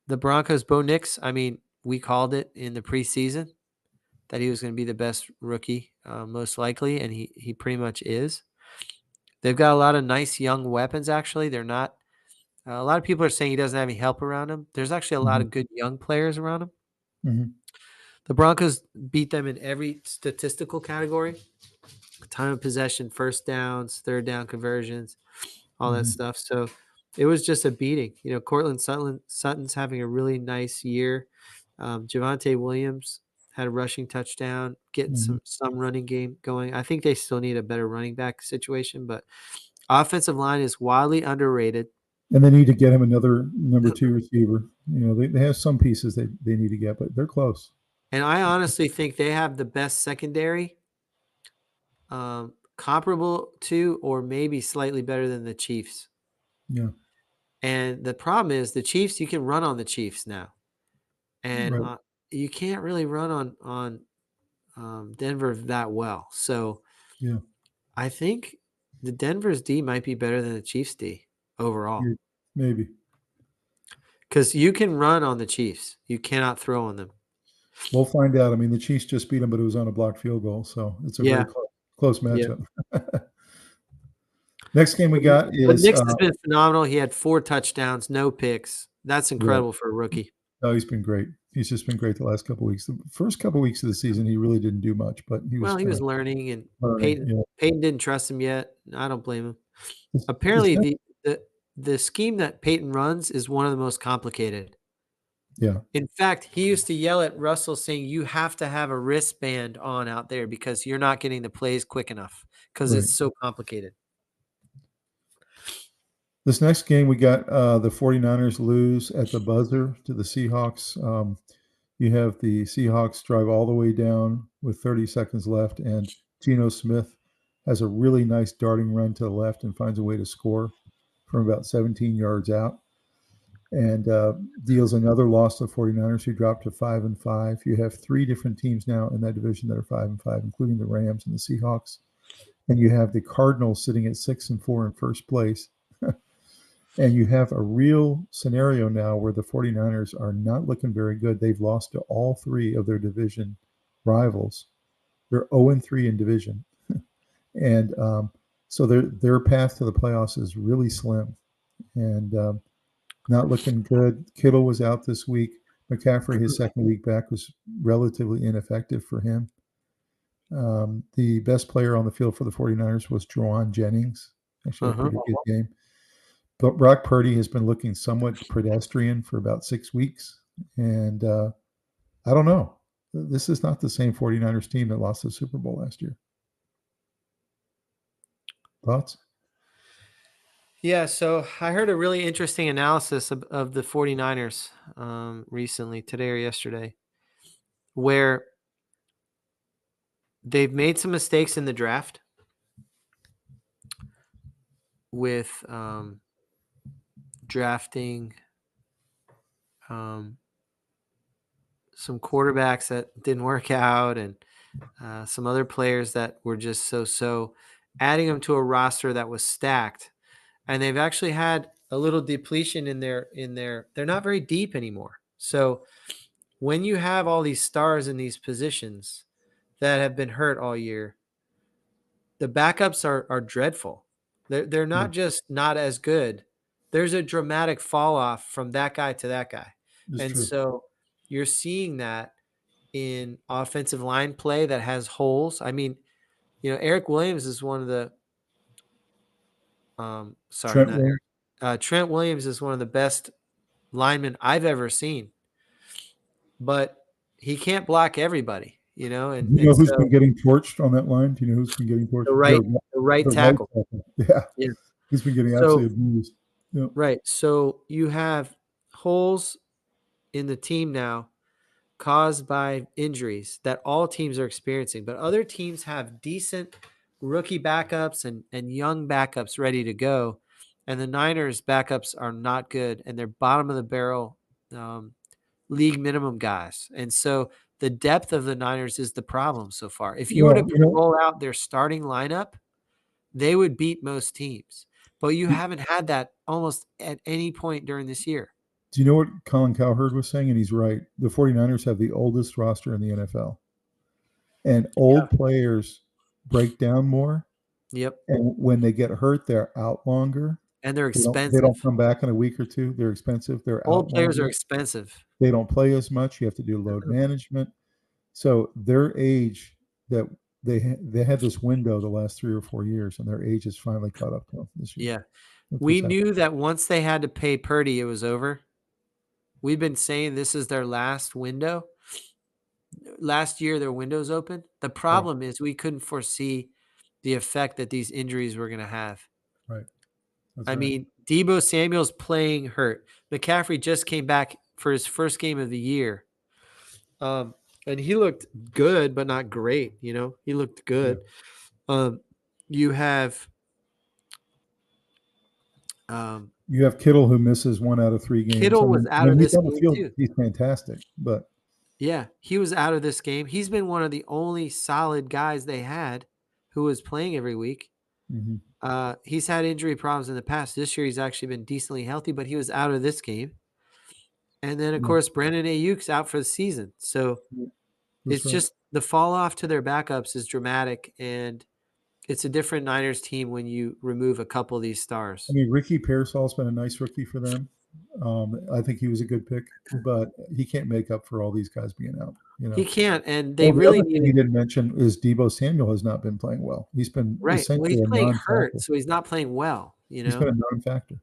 Broncos, Bo Nix, I mean, we called it in the preseason that he was going to be the best rookie, most likely, and he pretty much is. They've got a lot of nice young weapons, actually. They're not a lot of people are saying he doesn't have any help around him. There's actually a lot of good young players around him. The Broncos beat them in every statistical category: time of possession, first downs, third down conversions, all that stuff. So it was just a beating. Cortland Sutton's having a really nice year. Javonte Williams had a rushing touchdown, getting some running game going. I think they still need a better running back situation, but offensive line is wildly underrated. And they need to get him another number 2 receiver. They have some pieces they need to get, but they're close. And I honestly think they have the best secondary, comparable to or maybe slightly better than the Chiefs. Yeah. And the problem is the Chiefs, you can run on the Chiefs now. And Right. you can't really run on Denver that well. So Yeah. I think the Denver's D might be better than the Chiefs D overall. Maybe. Because you can run on the Chiefs. You cannot throw on them. We'll find out. I mean, the Chiefs just beat them, but it was on a blocked field goal. So it's a very close matchup. Next game we got is Nix has been phenomenal. He had 4 touchdowns, no picks. That's incredible for a rookie. Oh, he's been great. He's just been great the last couple of weeks. The first couple of weeks of the season, he really didn't do much, but he was learning, and Peyton didn't trust him yet. I don't blame him. Apparently, the scheme that Peyton runs is one of the most complicated. Yeah. In fact, he used to yell at Russell saying, you have to have a wristband on out there because you're not getting the plays quick enough because it's so complicated. This next game, we got the 49ers lose at the buzzer to the Seahawks. You have the Seahawks drive all the way down with 30 seconds left, and Geno Smith has a really nice darting run to the left and finds a way to score from about 17 yards out, and deals another loss to the 49ers, who dropped to 5-5. You have 3 different teams now in that division that are 5-5, including the Rams and the Seahawks. And you have the Cardinals sitting at 6-4 in first place. And you have a real scenario now where the 49ers are not looking very good. They've lost to all 3 of their division rivals. They're 0-3 in division. And so their path to the playoffs is really slim and not looking good. Kittle was out this week. McCaffrey, his second week back, was relatively ineffective for him. The best player on the field for the 49ers was Juwan Jennings. Actually, a pretty good game. But Brock Purdy has been looking somewhat pedestrian for about 6 weeks. And I don't know. This is not the same 49ers team that lost the Super Bowl last year. Thoughts? Yeah, so I heard a really interesting analysis of the 49ers recently, today or yesterday, where they've made some mistakes in the draft with drafting some quarterbacks that didn't work out and some other players that were just so, adding them to a roster that was stacked. And they've actually had a little depletion in their they're not very deep anymore. So when you have all these stars in these positions that have been hurt all year, the backups are dreadful. They're not just not as good. There's a dramatic fall off from that guy to that guy. So you're seeing that in offensive line play that has holes. I mean, Eric Williams is one of the Trent Williams is one of the best linemen I've ever seen. But he can't block everybody, And who's been getting torched on that line? Do you know who's been getting torched? The right tackle. Yeah. He's been getting absolutely abused. Yeah. Right. So you have holes in the team now caused by injuries that all teams are experiencing, but other teams have decent rookie backups and young backups ready to go. And the Niners backups are not good, and they're bottom of the barrel league minimum guys. And so the depth of the Niners is the problem so far. If you were to roll out their starting lineup, they would beat most teams. But you haven't had that almost at any point during this year. Do you know what Colin Cowherd was saying? And he's right. The 49ers have the oldest roster in the NFL. And old players break down more. Yep. And when they get hurt, they're out longer. And they're expensive. They don't come back in a week or two. They're expensive. They're old players are expensive. They don't play as much. You have to do load management. So their age, that they had this window the last 3 or 4 years, and their age has finally caught up to them this year. Yeah. We knew that once they had to pay Purdy, it was over. We've been saying this is their last window. Last year, their window's open. The problem is we couldn't foresee the effect that these injuries were going to have. Right. I mean, Deebo Samuel's playing hurt. McCaffrey just came back for his first game of the year. And he looked good, but not great. He looked good. Yeah. You have Kittle, who misses 1 out of 3 games. Kittle was out of this game too. He's fantastic, but yeah, he was out of this game. He's been one of the only solid guys they had who was playing every week. Mm-hmm. He's had injury problems in the past. This year, he's actually been decently healthy, but he was out of this game. And then, of course, Brandon Ayuk's out for the season. So it's just the fall off to their backups is dramatic, and it's a different Niners team when you remove a couple of these stars. I mean, Ricky Pearsall's been a nice rookie for them. I think he was a good pick, but he can't make up for all these guys being out. He can't, and they really need. He didn't mention is Deebo Samuel has not been playing well. He's been right. Well, he's playing hurt, so he's not playing well. He's been a non-factor.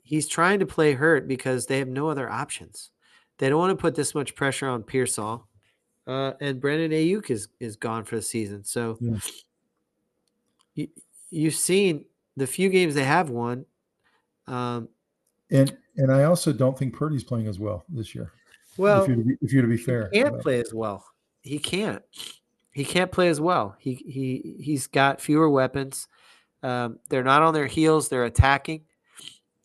He's trying to play hurt because they have no other options. They don't want to put this much pressure on Pearsall, and Brandon Ayuk is gone for the season. So you've seen the few games they have won. And I also don't think Purdy's playing as well this year. Well, if you're to be fair, he can't play as well. He can't. He can't play as well. He's got fewer weapons. They're not on their heels. They're attacking.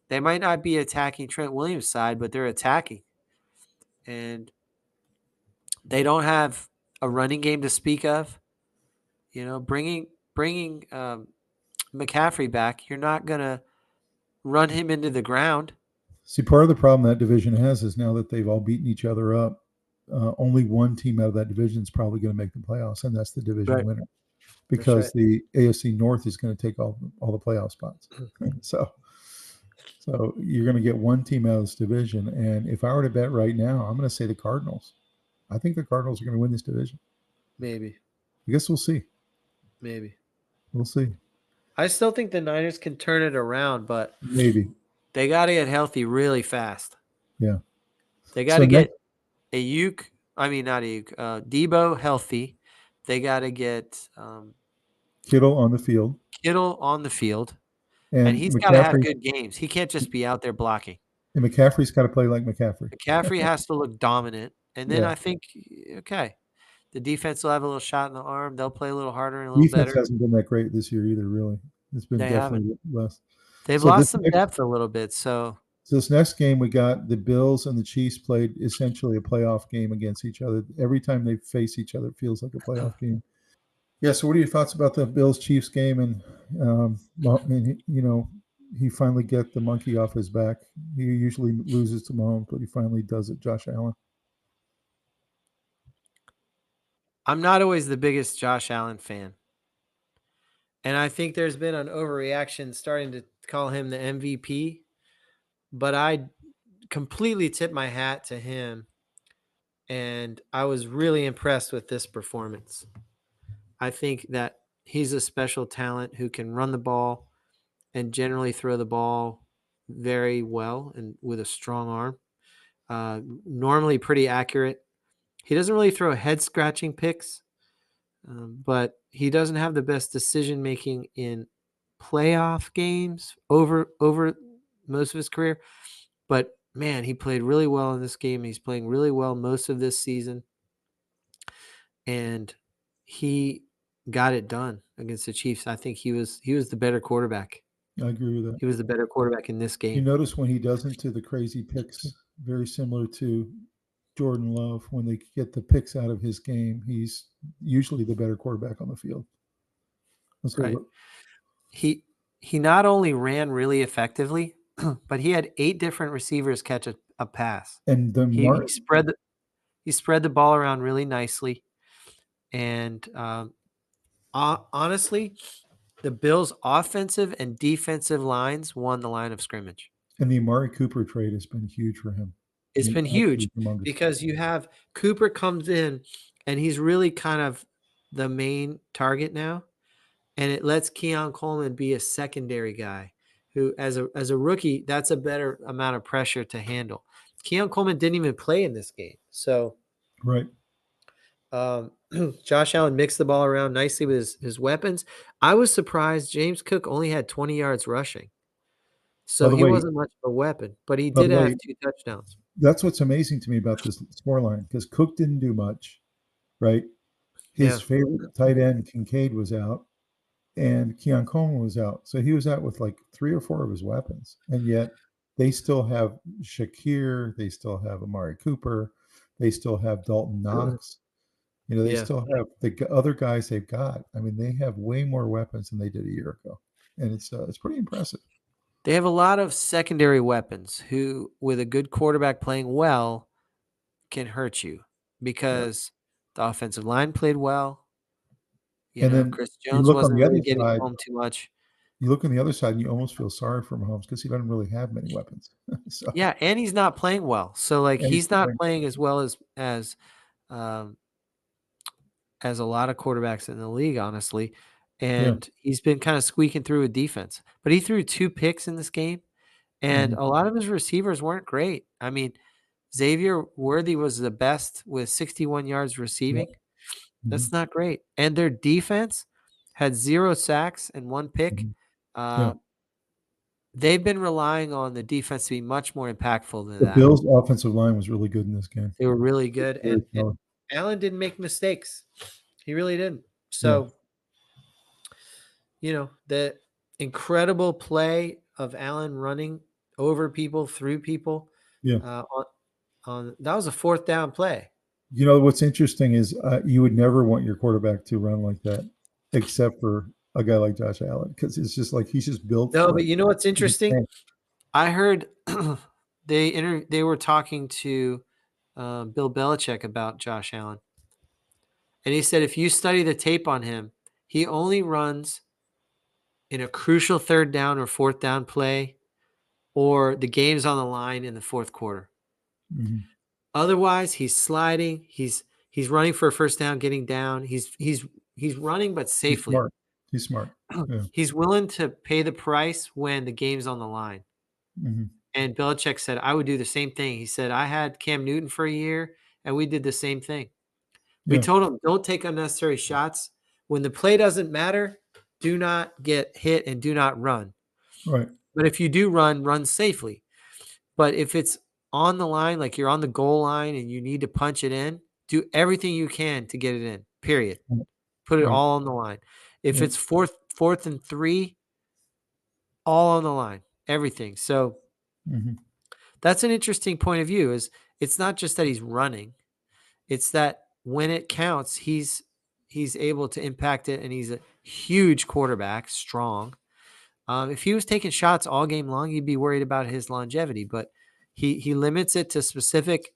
They might not be attacking Trent Williams' side, but they're attacking. And they don't have a running game to speak of. Bringing McCaffrey back, you're not going to run him into the ground. See, part of the problem that division has is now that they've all beaten each other up, only one team out of that division is probably going to make the playoffs, and that's the division winner. Because the AFC North is going to take all the playoff spots. So you're going to get one team out of this division. And if I were to bet right now, I'm going to say the Cardinals. I think the Cardinals are going to win this division. Maybe. I guess we'll see. Maybe. We'll see. I still think the Niners can turn it around, but maybe they got to get healthy really fast. Yeah. They got to get Deebo healthy. They got to get Kittle on the field. And he's got to have good games. He can't just be out there blocking. And McCaffrey's got to play like McCaffrey. McCaffrey has to look dominant. And then I think, the defense will have a little shot in the arm. They'll play a little harder and a little better. Defense hasn't been that great this year either, really. It's been definitely less. They've lost some depth a little bit. So this next game, we got the Bills and the Chiefs played essentially a playoff game against each other. Every time they face each other, it feels like a playoff game. Yeah, so what are your thoughts about the Bills-Chiefs game? And, he finally got the monkey off his back. He usually loses to Mahomes, but he finally does it, Josh Allen. I'm not always the biggest Josh Allen fan. And I think there's been an overreaction starting to call him the MVP. But I completely tip my hat to him. And I was really impressed with this performance. I think that he's a special talent who can run the ball and generally throw the ball very well and with a strong arm. Normally pretty accurate. He doesn't really throw head-scratching picks, but he doesn't have the best decision-making in playoff games over most of his career. But, man, he played really well in this game. He's playing really well most of this season. And he got it done against the Chiefs. I think he was the better quarterback. I agree with that. He was the better quarterback in this game. You notice when he doesn't do the crazy picks, very similar to Jordan Love, when they get the picks out of his game, he's usually the better quarterback on the field. Right. He not only ran really effectively, but he had 8 different receivers catch a pass. And he spread the ball around really nicely. And honestly, the Bills' offensive and defensive lines won the line of scrimmage. And the Amari Cooper trade has been huge for him. It's been huge because you have Cooper comes in and he's really kind of the main target now. And it lets Keon Coleman be a secondary guy who, as a rookie, that's a better amount of pressure to handle. Keon Coleman didn't even play in this game. So right. Josh Allen mixed the ball around nicely with his weapons. I was surprised James Cook only had 20 yards rushing. So he wasn't much of a weapon, but he did have 2 touchdowns. That's what's amazing to me about this scoreline, because Cook didn't do much, right? His favorite tight end, Kincaid, was out, and Keon Coleman was out. So he was out with like 3 or 4 of his weapons. And yet they still have Shakir. They still have Amari Cooper. They still have Dalton Knox. They still have the other guys they've got. I mean, they have way more weapons than they did a year ago. And it's pretty impressive. They have a lot of secondary weapons who, with a good quarterback playing well, can hurt you because the offensive line played well. Then Chris Jones wasn't really getting home too much. You look on the other side and you almost feel sorry for Mahomes because he doesn't really have many weapons. Yeah, and he's not playing well. So he's not playing as well as a lot of quarterbacks in the league, honestly. And he's been kind of squeaking through with defense. But he threw 2 picks in this game, and a lot of his receivers weren't great. I mean, Xavier Worthy was the best with 61 yards receiving. That's not great. And their defense had 0 sacks and 1 pick. They've been relying on the defense to be much more impactful than that. The Bills' offensive line was really good in this game. They were really good. And Allen didn't make mistakes. He really didn't. So, the incredible play of Allen running over people, through people. That was a 4th down play. What's interesting is you would never want your quarterback to run like that, except for a guy like Josh Allen, because it's just like he's just built. No, but you know what's interesting? I heard they were talking to Bill Belichick about Josh Allen, and he said if you study the tape on him, he only runs in a crucial 3rd down or 4th down play, or the game's on the line in the 4th quarter. Otherwise, he's sliding. He's running for a 1st down, getting down. He's running, but safely. He's smart. Yeah. He's willing to pay the price when the game's on the line. And Belichick said, I would do the same thing. He said, I had Cam Newton for a year, and we did the same thing. We told him, don't take unnecessary shots. When the play doesn't matter, do not get hit and do not run. Right. But if you do run safely. But if it's on the line, like you're on the goal line and you need to punch it in, do everything you can to get it in, period. Put it all on the line. If it's fourth and 3, all on the line, everything. So that's an interesting point of view. Is it's not just that he's running, it's that when it counts, he's able to impact it, and he's a huge quarterback, strong. If he was taking shots all game long, you'd be worried about his longevity, but he limits it to specific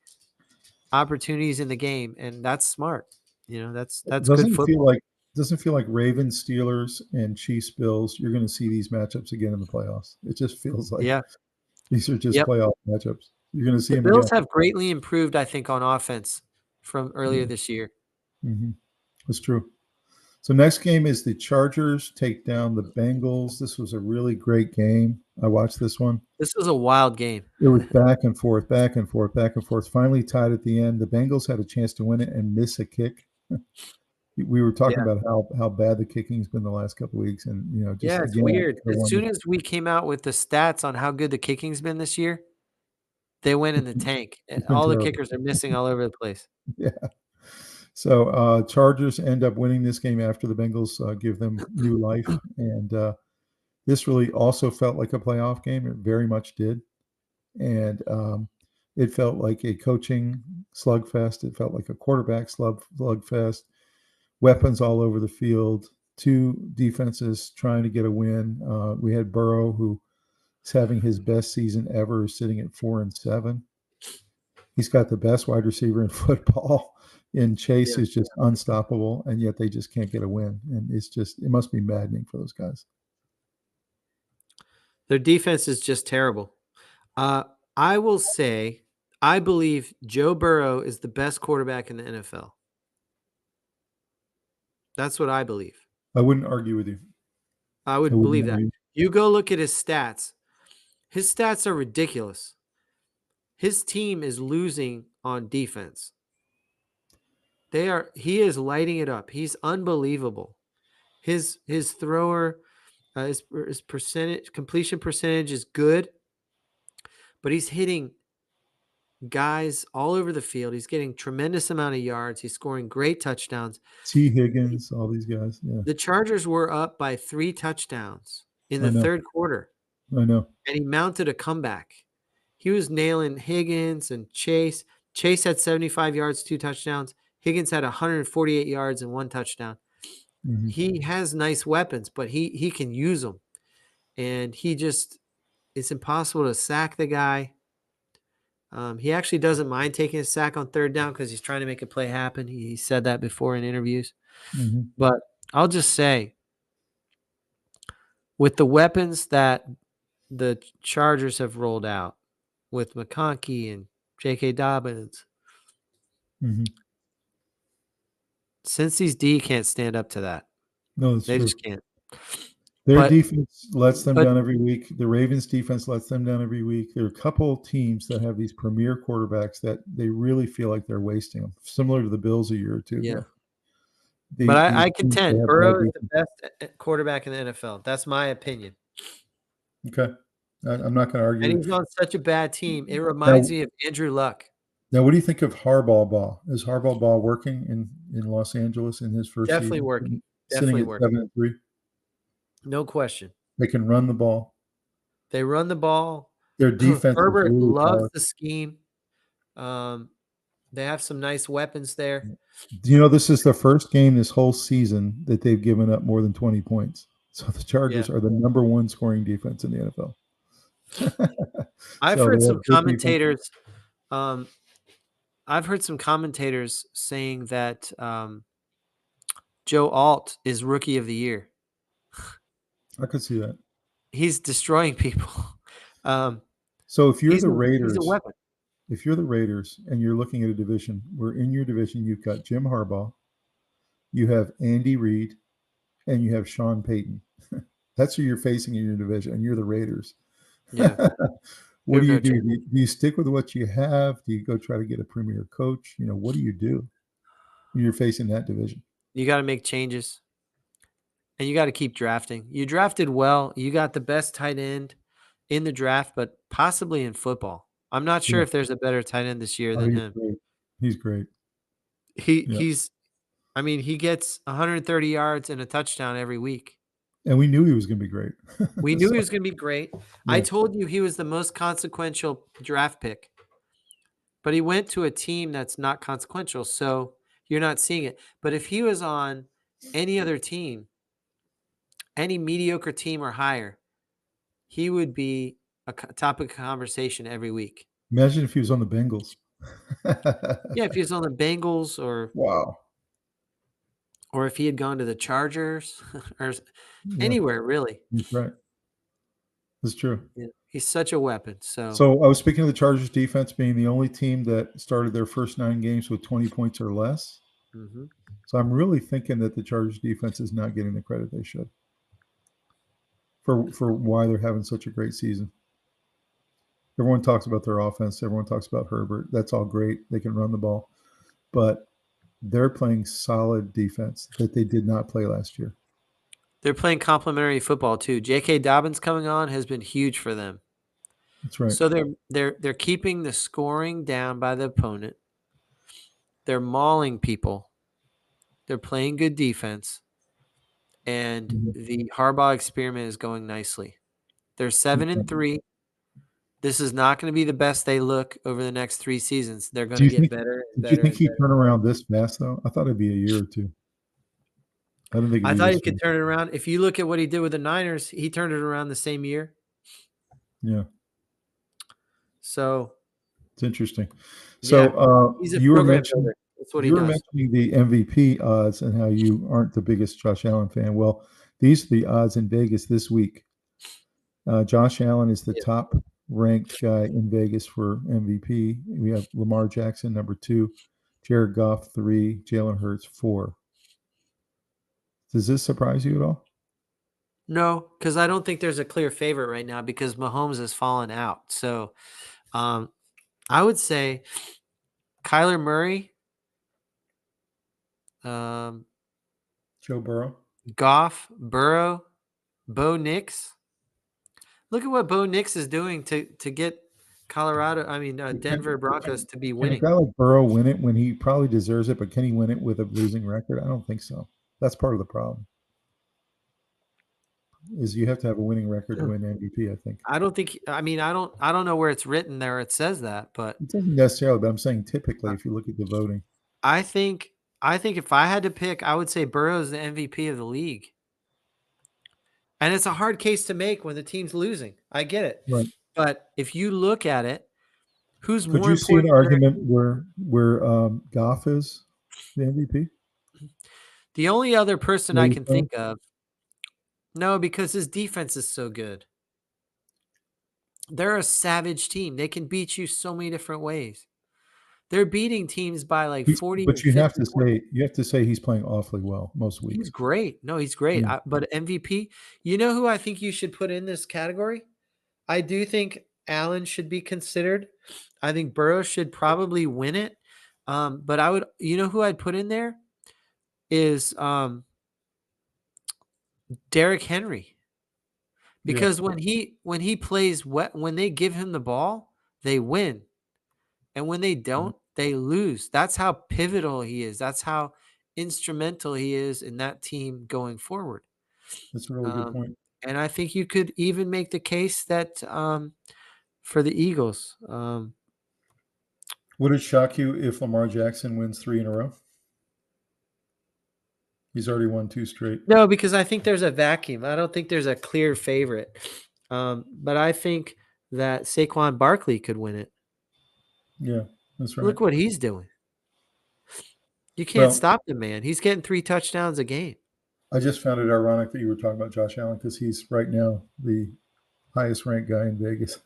opportunities in the game, and that's smart. That's good football. Doesn't feel like Ravens, Steelers, and Chiefs, Bills. You're going to see these matchups again in the playoffs. It just feels like these are just playoff matchups. You're going to see them. The Bills have greatly improved, I think, on offense from earlier this year. That's true. So next game is the Chargers take down the Bengals. This was a really great game. I watched this one. This was a wild game. It was back and forth, back and forth, back and forth. Finally tied at the end. The Bengals had a chance to win it and miss a kick. We were talking about how bad the kicking's been the last couple of weeks, and it's weird. As soon as we came out with the stats on how good the kicking's been this year, they went in the tank. And all the kickers are missing all over the place. Yeah. So Chargers end up winning this game after the Bengals give them new life, and this really also felt like a playoff game. It very much did, and it felt like a coaching slugfest. It felt like a quarterback slugfest. Weapons all over the field, 2 defenses trying to get a win. We had Burrow, who is having his best season ever, sitting at 4-7. He's got the best wide receiver in football, and Chase is just unstoppable, and yet they just can't get a win. And it must be maddening for those guys. Their defense is just terrible. I will say, I believe Joe Burrow is the best quarterback in the NFL. That's what I believe. I wouldn't argue with you. I would believe that. You go look at his stats. His stats are ridiculous. His team is losing on defense. He is lighting it up. He's unbelievable. His thrower, his completion percentage is good, but he's hitting guys all over the field. He's getting tremendous amount of yards. He's scoring great touchdowns. T. Higgins, all these guys. Yeah, The Chargers were up by 3 touchdowns in I the know. third quarter, I know. and he mounted a comeback. He was nailing Higgins and Chase. Chase had 75 yards, 2 touchdowns. Higgins had 148 yards and 1 touchdown. Mhm. He has nice weapons, but he can use them. And it's impossible to sack the guy. He actually doesn't mind taking a sack on third down because he's trying to make a play happen. He said that before in interviews. Mhm. But I'll just say, with the weapons that the Chargers have rolled out, with McConkey and J.K. Dobbins, Mhm. Cincy's D can't stand up to that. No, that's They true. just can't. Their But- defense lets them but- down every week. The Ravens' defense lets them down every week. There are a couple teams that have these premier quarterbacks that they really feel like they're wasting them, similar to the Bills a year or two Yeah. ago. But I These teams, they contend have Burrow bad is the best quarterback in the NFL. That's my opinion. defense. Okay. I'm not going to argue. And he's on such a bad team. It reminds me of Andrew Luck. Now, what do you think of Harbaugh Ball? Is Harbaugh Ball working in Los Angeles in his first Definitely season? working. Sitting Definitely at working. 7-3. No question. They can run the ball. They run the ball. Their defense is Herbert really loves powerful. the scheme. They have some nice weapons there. Do you know this is the first game this whole season that they've given up more than 20 points? So the Chargers are the number 1 scoring defense in the NFL. I've So heard they some have good commentators. I've heard some commentators saying that Joe Alt is Rookie of the Year. I could see that. He's destroying people. So if you're he's the a Raiders, weapon. if you're the Raiders and you're looking at a division, where in your division you've got Jim Harbaugh, you have Andy Reid, and you have Sean Payton. That's who you're facing in your division, and you're the Raiders. Yeah. What do you They're do? Do you stick with what you have? Do you go try to get a premier coach? What do you do when you're facing that division? You got to make changes, and you got to keep drafting. You drafted well. You got the best tight end in the draft, but possibly in football. I'm not sure if there's a better tight end this year than him. Great. He's great. He gets 130 yards and a touchdown every week. And we knew he was going to be great. We knew he was going to be great. Yeah. I told you he was the most consequential draft pick, but he went to a team that's not consequential, so you're not seeing it. But if he was on any other team, any mediocre team or higher, he would be a topic of conversation every week. Imagine if he was on the Bengals. Yeah, if he was on the Bengals or wow. Or if he had gone to the Chargers or anywhere, really. That's right. That's true. Yeah, he's such a weapon. So I was speaking of the Chargers defense being the only team that started their first 9 games with 20 points or less. Mm-hmm. So I'm really thinking that the Chargers defense is not getting the credit they should for why they're having such a great season. Everyone talks about their offense. Everyone talks about Herbert. That's all great. They can run the ball. But they're playing solid defense that they did not play last year. They're playing complementary football too. J.K. Dobbins coming on has been huge for them. That's right. So they're keeping the scoring down by the opponent. They're mauling people. They're playing good defense. And the Harbaugh experiment is going nicely. They're 7-3. This is not going to be the best they look over the next 3 seasons. They're going to get better and better. Do you think he'd turn around this fast, though? I thought it'd be a year or 2. I don't think. I thought he could turn it around. If you look at what he did with the Niners, he turned it around the same year. Yeah. So it's interesting. So he's a you were program builder. That's what he does. You were mentioning the MVP odds and how you aren't the biggest Josh Allen fan. Well, these are the odds in Vegas this week. Josh Allen is the top ranked guy in Vegas for MVP. We have Lamar Jackson, number 2, Jared Goff, 3, Jalen Hurts, 4. Does this surprise you at all? No, because I don't think there's a clear favorite right now because Mahomes has fallen out. So I would say Kyler Murray Joe Burrow. Goff, Burrow, Bo Nix. Look at what Bo Nix is doing to get Denver Broncos to be Can a winning. guy like Burrow win it when he probably deserves it, but can he win it with a losing record? I don't think so. That's part of the problem. Is you have to have a winning record to win MVP, I think. I don't know where it's written there. It says that, but it doesn't necessarily, but I'm saying typically if you look at the voting. I think if I had to pick, I would say Burrow's the MVP of the league. And it's a hard case to make when the team's losing. I get it. Right. But if you look at it, who's Could more you see important? an argument where Goff is the MVP? The only other person I can think of, no, because his defense is so good. They're a savage team. They can beat you so many different ways. They're beating teams by like 40. But you have to say he's playing awfully well most weeks. He's great. No, he's great. But MVP, you know who I think you should put in this category? I do think Allen should be considered. I think Burrow should probably win it. But who I'd put in there is Derrick Henry. Because when he plays when they give him the ball, they win. And when they don't, they lose. That's how pivotal he is. That's how instrumental he is in that team going forward. That's a really good point. And I think you could even make the case that for the Eagles. Would it shock you if Lamar Jackson wins 3 in a row? He's already won 2 straight. No, because I think there's a vacuum. I don't think there's a clear favorite. But I think that Saquon Barkley could win it. Yeah, that's right. Look what he's doing. You can't stop the man. He's getting 3 touchdowns a game. I just found it ironic that you were talking about Josh Allen because he's right now the highest ranked guy in Vegas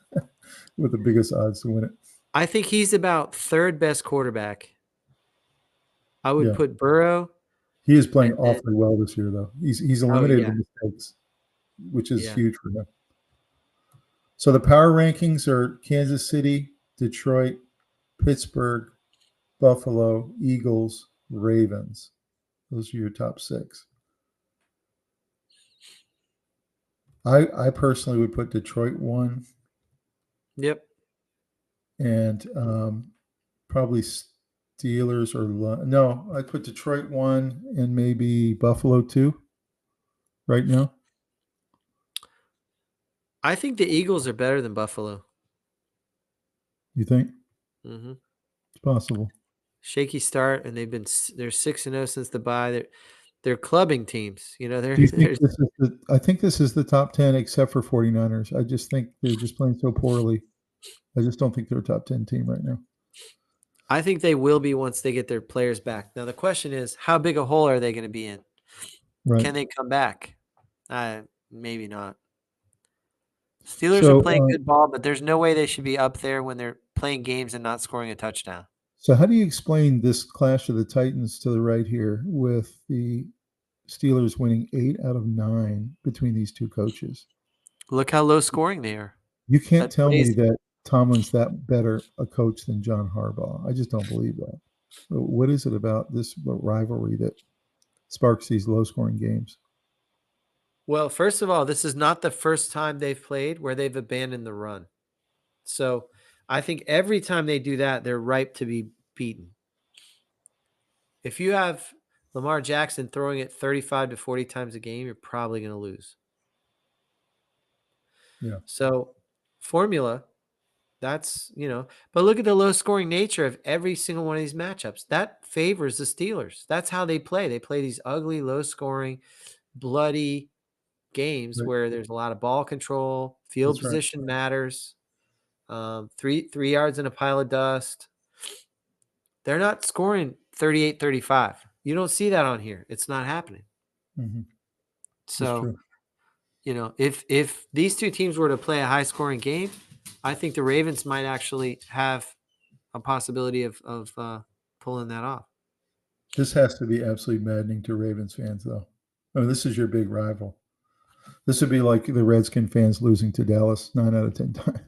with the biggest odds to win it. I think he's about 3rd best quarterback. I would put Burrow. He is playing awfully well this year, though. He's eliminated the mistakes, which is huge for him. So the power rankings are Kansas City, Detroit, Pittsburgh, Buffalo, Eagles, Ravens. Those are your top 6. I personally would put Detroit 1. Yep. And probably Steelers I put Detroit 1 and maybe Buffalo 2 right now. I think the Eagles are better than Buffalo. You think? Mm-hmm. It's possible. Shaky start, and they're 6-0 since the bye. They're clubbing teams. I think this is the top 10 except for 49ers. I just think they're just playing so poorly. I just don't think they're a top 10 team right now. I think they will be once they get their players back. Now, the question is, how big a hole are they going to be in? Right. Can they come back? Maybe not. Steelers are playing good ball, but there's no way they should be up there when they're playing games and not scoring a touchdown. So how do you explain this clash of the Titans to the right here with the Steelers winning 8 out of 9 between these two coaches? Look how low scoring they are. You can't tell me that Tomlin's that better a coach than John Harbaugh. I just don't believe that. What is it about this rivalry that sparks these low-scoring games? Well, first of all, this is not the first time they've played where they've abandoned the run. So I think every time they do that, they're ripe to be beaten. If you have Lamar Jackson throwing it 35 to 40 times a game, you're probably going to lose. Yeah. So formula, that's, but look at the low scoring nature of every single one of these matchups. That favors the Steelers. That's how they play. They play these ugly, low scoring, bloody games where there's a lot of ball control, field position matters, 3 yards in a pile of dust. They're not scoring 38-35. You don't see that on here. It's not happening. Mm-hmm. So, if these two teams were to play a high-scoring game, I think the Ravens might actually have a possibility of pulling that off. This has to be absolutely maddening to Ravens fans, though. I mean, this is your big rival. This would be like the Redskin fans losing to Dallas 9 out of 10 times.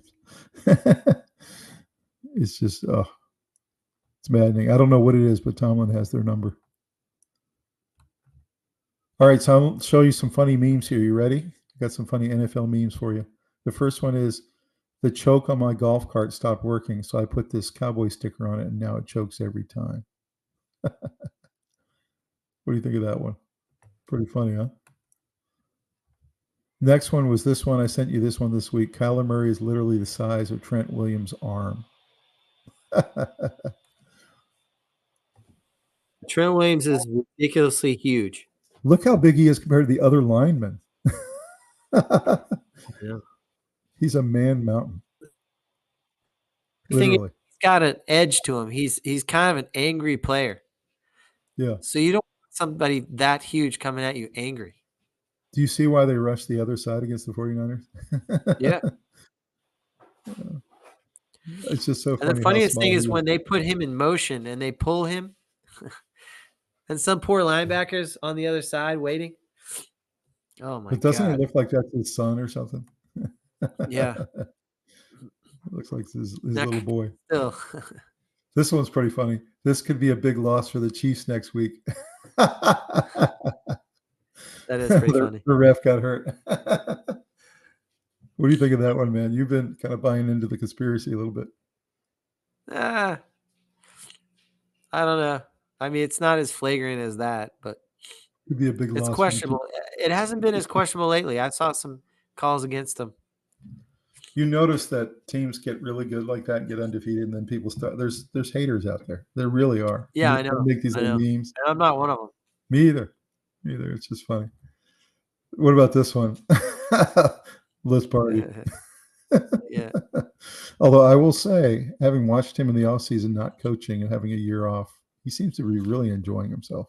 It's just, it's maddening. I don't know what it is, but Tomlin has their number. All right, so I'll show you some funny memes here. You ready? I got some funny NFL memes for you. The first one is the choke on my golf cart stopped working, so I put this cowboy sticker on it, and now it chokes every time. What do you think of that one? Pretty funny, huh? Next one was this one. I sent you this one this week. Kyler Murray is literally the size of Trent Williams' arm. Trent Williams is ridiculously huge. Look how big he is compared to the other linemen. Yeah. He's a man mountain. The thing is, Literally. he's got an edge to him. He's kind of an angry player. Yeah. So you don't want somebody that huge coming at you angry. Do you see why they rushed the other side against the 49ers? Yeah. It's just so funny. And the funniest thing is when they put him in motion and they pull him, and some poor linebackers on the other side waiting. Oh my God! Doesn't it God. look like that's his son or something? Yeah. It looks like his little boy. Still. This one's pretty funny. This could be a big loss for the Chiefs next week. That is pretty funny. The ref got hurt. What do you think of that one, man? You've been kind of buying into the conspiracy a little bit. I don't know. I mean, it's not as flagrant as that, but Could be a big loss. it's questionable. It hasn't been as questionable lately. I saw some calls against them. You notice that teams get really good like that and get undefeated, and then people start. There's haters out there. There really are. Yeah, I know. Make these little memes. And I'm not one of them. Me either. It's just funny. What about this one? Let's party. Yeah. Although I will say, having watched him in the offseason, not coaching and having a year off, he seems to be really enjoying himself.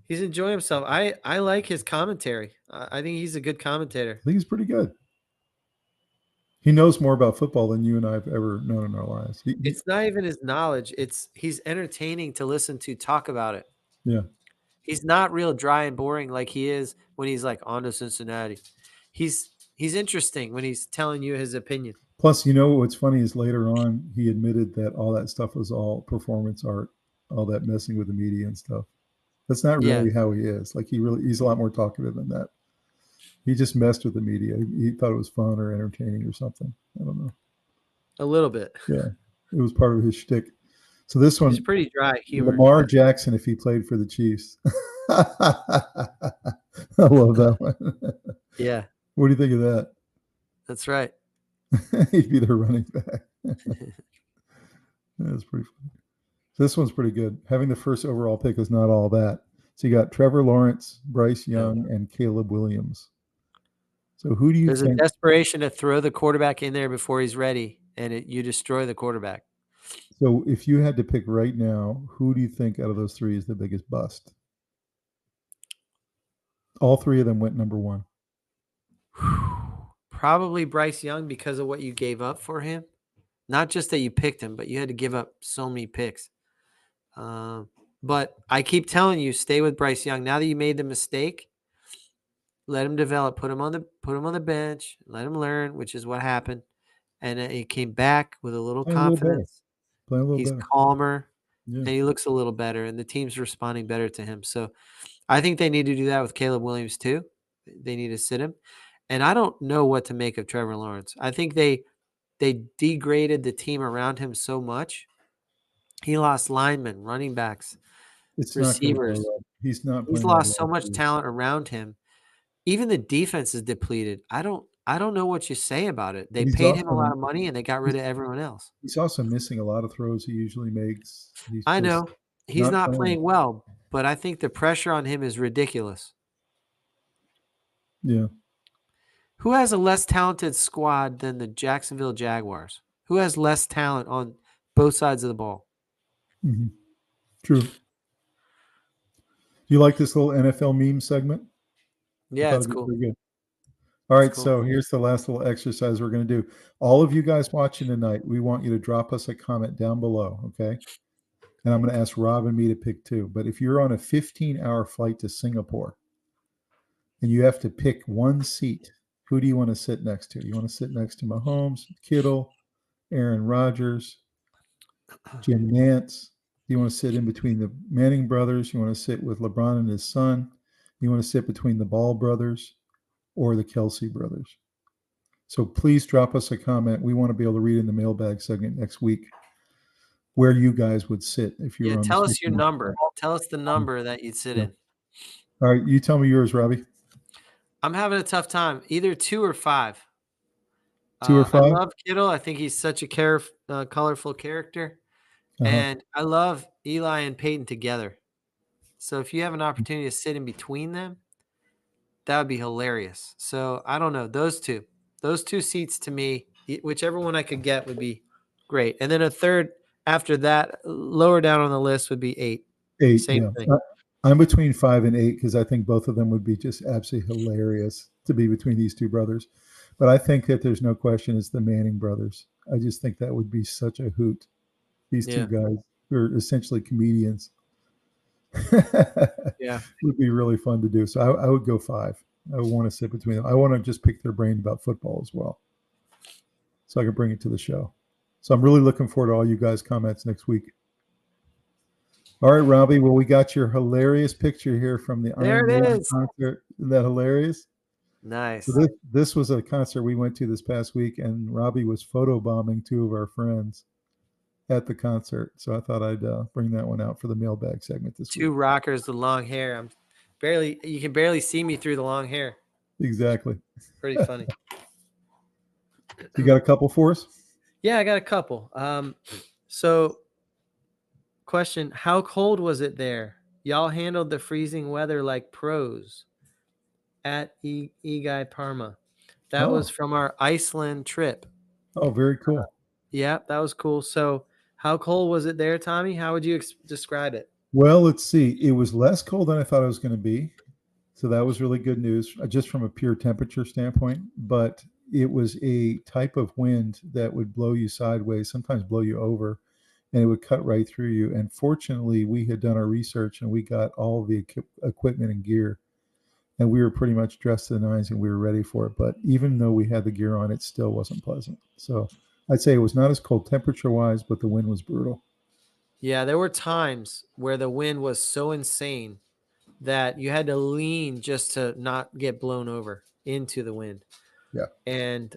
He's enjoying himself. I like his commentary. I think he's a good commentator. I think he's pretty good. He knows more about football than you and I have ever known in our lives. It's not even his knowledge. He's entertaining to listen to talk about it. Yeah. He's not real dry and boring like he is when he's like on to Cincinnati. He's interesting when he's telling you his opinion. Plus, what's funny is later on he admitted that all that stuff was all performance art, all that messing with the media and stuff. That's not really how he is. Like he's a lot more talkative than that. He just messed with the media. He thought it was fun or entertaining or something. I don't know. A little bit. Yeah, it was part of his shtick. So this one, he's pretty dry humor. Lamar Jackson, if he played for the Chiefs. I love that one. Yeah. What do you think of that? That's right. He'd be their running back. That's pretty funny. So this one's pretty good. Having the first overall pick is not all that. So you got Trevor Lawrence, Bryce Young, and Caleb Williams. So who do you think? There's a desperation to throw the quarterback in there before he's ready, and you destroy the quarterback. So if you had to pick right now, who do you think out of those three is the biggest bust? All three of them went number one. Probably Bryce Young because of what you gave up for him. Not just that you picked him, but you had to give up so many picks. But I keep telling you, stay with Bryce Young. Now that you made the mistake, let him develop. Put him on the bench. Let him learn, which is what happened. And he came back with a little confidence. He's calmer, and he looks a little better, and the team's responding better to him. So I think they need to do that with Caleb Williams too. They need to sit him. And I don't know what to make of Trevor Lawrence. I think they degraded the team around him so much. He lost linemen, running backs, receivers. He's lost so much talent around him. Even the defense is depleted. I don't know what you say about it. They paid him a lot of money and they got rid of everyone else. He's also missing a lot of throws he usually makes. I know. He's not playing well, but I think the pressure on him is ridiculous. Yeah. Who has a less talented squad than the Jacksonville Jaguars? Who has less talent on both sides of the ball? Mm-hmm. True. Do you like this little NFL meme segment? Yeah, it's cool. Good. All right, cool. So here's the last little exercise we're going to do. All of you guys watching tonight, we want you to drop us a comment down below, okay? And I'm going to ask Rob and me to pick two. But if you're on a 15-hour flight to Singapore and you have to pick one seat, who do you want to sit next to? You want to sit next to Mahomes, Kittle, Aaron Rodgers, Jim Nantz? Do you want to sit in between the Manning brothers? You want to sit with LeBron and his son? You want to sit between the Ball brothers or the Kelsey brothers. So please drop us a comment. We want to be able to read in the mailbag segment next week where you guys would sit if you were on. Tell us your number. Tell us the number that you'd sit in. All right, you tell me yours, Robbie. I'm having a tough time. Either 2 or 5. 2 or 5? I love Kittle. I think he's such a colorful character. And I love Eli and Peyton together. So if you have an opportunity to sit in between them, that would be hilarious. So I don't know. Those two seats to me, whichever one I could get would be great. And then a third after that, lower down on the list would be 8. 8. Same thing. I'm between 5 and 8 because I think both of them would be just absolutely hilarious to be between these two brothers. But I think that there's no question it's the Manning brothers. I just think that would be such a hoot. These two guys who are essentially comedians. Yeah. It would be really fun to do. So I would go 5. I would want to sit between them. I want to just pick their brain about football as well, so I can bring it to the show. So I'm really looking forward to all you guys' comments next week. All right, Robbie. Well, we got your hilarious picture here from the Iron Maiden concert. Isn't that hilarious? Nice. So this was a concert we went to this past week, and Robbie was photobombing 2 of our friends at the concert. So I thought I'd bring that one out for the mailbag segment this week. 2 rockers with long hair. You can barely see me through the long hair. Exactly. Pretty funny. You got a couple for us? Yeah, I got a couple. So question, how cold was it there? Y'all handled the freezing weather like pros. At Guy Parma. That was from our Iceland trip. Oh, very cool. Yeah, that was cool. So how cold was it there, Tommy? How would you describe it? Well, let's see. It was less cold than I thought it was going to be. So that was really good news, just from a pure temperature standpoint. But it was a type of wind that would blow you sideways, sometimes blow you over, and it would cut right through you. And fortunately, we had done our research and we got all the equipment and gear. And we were pretty much dressed to the nines and we were ready for it. But even though we had the gear on, it still wasn't pleasant. So I'd say it was not as cold temperature-wise, but the wind was brutal. Yeah, there were times where the wind was so insane that you had to lean just to not get blown over into the wind. Yeah. And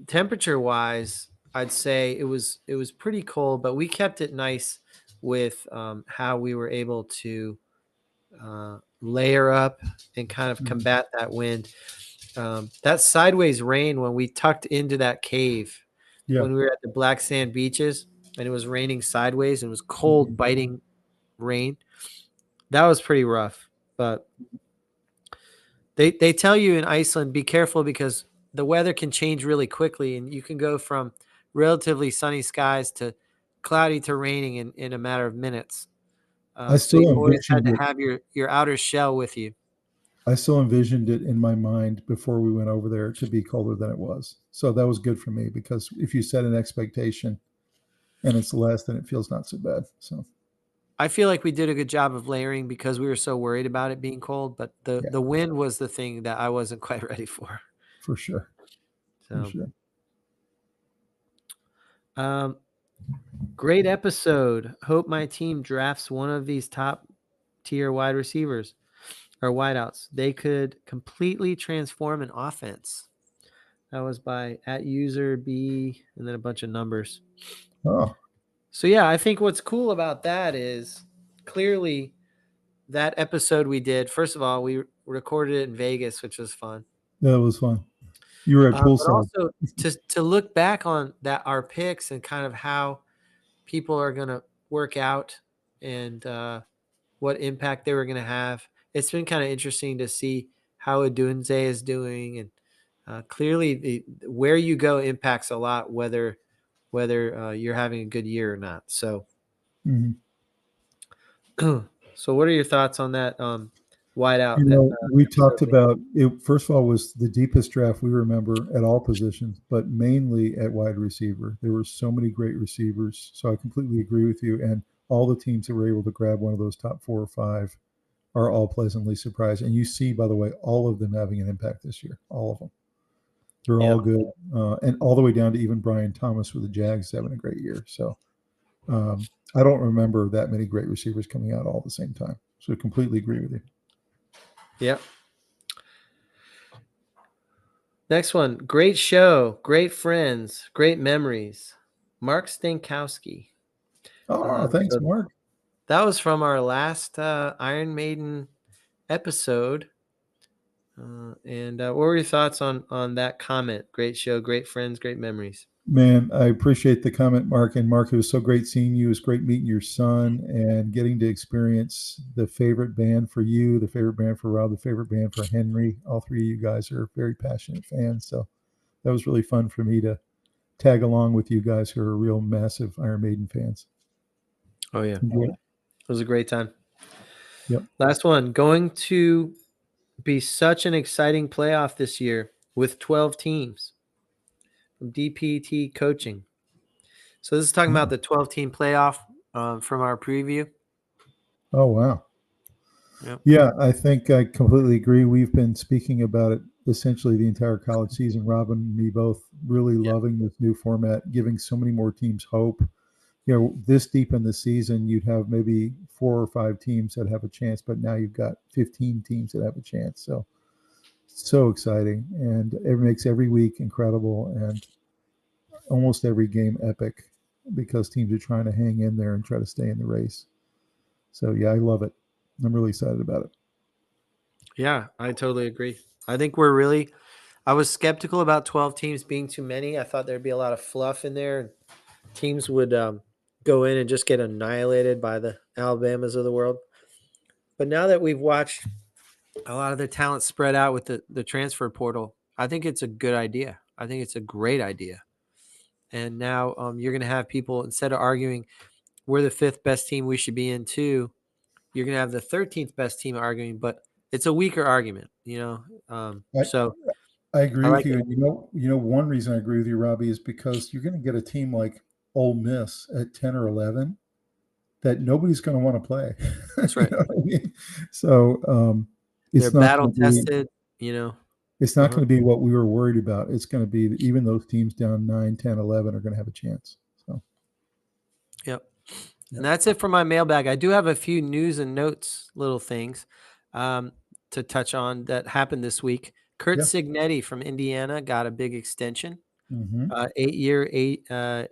temperature-wise, I'd say it was pretty cold, but we kept it nice with how we were able to layer up and kind of combat that wind. That sideways rain when we tucked into that cave when we were at the black sand beaches and it was raining sideways and it was cold, biting rain. That was pretty rough. But they tell you in Iceland, be careful because the weather can change really quickly and you can go from relatively sunny skies to cloudy to raining in a matter of minutes. So you always had to have your outer shell with you. I still envisioned it in my mind before we went over there to be colder than it was. So that was good for me because if you set an expectation and it's less, then it feels not so bad. So I feel like we did a good job of layering because we were so worried about it being cold, but the wind was the thing that I wasn't quite ready for. For sure. So. For sure. Great episode. Hope my team drafts one of these top tier wide receivers or wideouts. They could completely transform an offense. That was by @userB and then a bunch of numbers. Oh. So yeah, I think what's cool about that is clearly that episode we did. First of all, we recorded it in Vegas, which was fun. That was fun. You were at poolside. But also to look back on that, our picks and kind of how people are going to work out and what impact they were going to have. It's been kind of interesting to see how Odunze is doing. And clearly where you go impacts a lot, whether you're having a good year or not. So, so what are your thoughts on that wideout? We talked about it. First of all, was the deepest draft we remember at all positions, but mainly at wide receiver. There were so many great receivers. So I completely agree with you. And all the teams that were able to grab one of those top 4 or 5 are all pleasantly surprised. And you see, by the way, all of them having an impact this year. All of them. They're all good. And all the way down to even Brian Thomas with the Jags having a great year. So I don't remember that many great receivers coming out all at the same time. So I completely agree with you. Yep. Next one. Great show. Great friends. Great memories. Mark Stankowski. Oh, thanks, So Mark. that was from our last Iron Maiden episode. And what were your thoughts on that comment? Great show, great friends, great memories. Man, I appreciate the comment, Mark. And Mark, it was so great seeing you. It was great meeting your son and getting to experience the favorite band for you, the favorite band for Rob, the favorite band for Henry. All three of you guys are very passionate fans. So that was really fun for me to tag along with you guys who are real massive Iron Maiden fans. Oh, yeah. Enjoy. It was a great time. Yep. Last one. Going to be such an exciting playoff this year with 12 teams from DPT Coaching. So this is talking about the 12-team playoff from our preview. Oh, wow. Yep. Yeah, I think I completely agree. We've been speaking about it essentially the entire college season. Rob and me both really loving this new format, giving so many more teams hope. You know, this deep in the season, you'd have maybe 4 or 5 teams that have a chance, but now you've got 15 teams that have a chance. So exciting, and it makes every week incredible and almost every game epic because teams are trying to hang in there and try to stay in the race. So yeah, I love it. I'm really excited about it. Yeah, I totally agree. I think I was skeptical about 12 teams being too many. I thought there'd be a lot of fluff in there and teams would go in and just get annihilated by the Alabamas of the world. But now that we've watched a lot of the talent spread out with the transfer portal, I think it's a good idea. I think it's a great idea. And now you're going to have people, instead of arguing we're the 5th best team we should be in too, you're going to have the 13th best team arguing, but it's a weaker argument, so I agree like with you. And you know, one reason I agree with you, Robbie, is because you're going to get a team like Ole Miss at 10 or 11 that nobody's going to want to play. That's right. You know what I mean? So they're battle tested, It's not going to be what we were worried about. It's going to be even those teams down 9, 10, 11 are going to have a chance. So, yep. And that's it for my mailbag. I do have a few news and notes, little things to touch on that happened this week. Kurt Signetti from Indiana got a big extension. 8 year, $8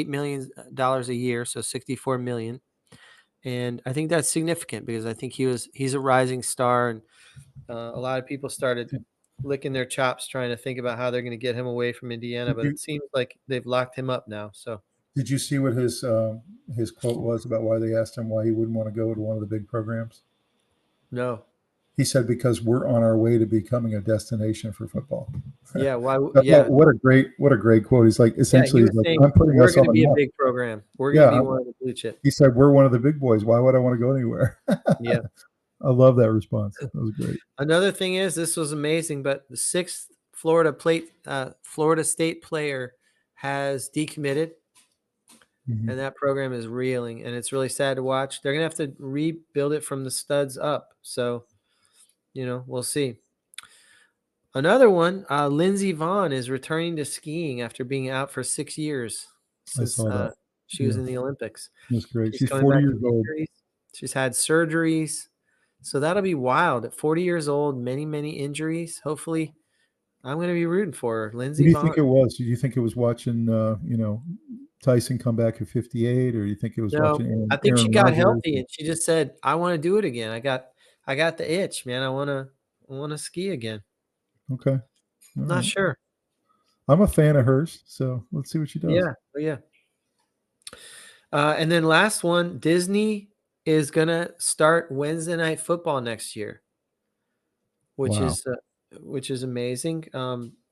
million a year, so $64 million. And I think that's significant because I think he's a rising star, and a lot of people started licking their chops trying to think about how they're going to get him away from Indiana, but it seems like they've locked him up now. So, did you see what his quote was about why they asked him why he wouldn't want to go to one of the big programs? No. He said because we're on our way to becoming a destination for football. Yeah, why? What a great quote. He's like essentially he's like, I'm putting us on. We're going to be a big program. We're going to be one of the blue chip. He said we're one of the big boys. Why would I want to go anywhere? Yeah. I love that response. That was great. Another thing is, this was amazing, but the 6th Florida State player has decommitted, and that program is reeling, and it's really sad to watch. They're going to have to rebuild it from the studs up. So, we'll see. Another one, Lindsey Vonn is returning to skiing after being out for 6 years since she was in the Olympics. That's great. She's 40 years old. She's had surgeries. So that'll be wild. At 40 years old, many, many injuries. Hopefully, I'm going to be rooting for her. Lindsey Vonn. What do you think it was? Did you think it was watching, Tyson come back at 58, or do you think it was watching I think she got healthy and she just said, I want to do it again. I got the itch, man. I want to ski again. Okay. I'm not sure. I'm a fan of hers, so let's see what she does. Yeah. And then last one, Disney is going to start Wednesday Night Football next year, which is amazing.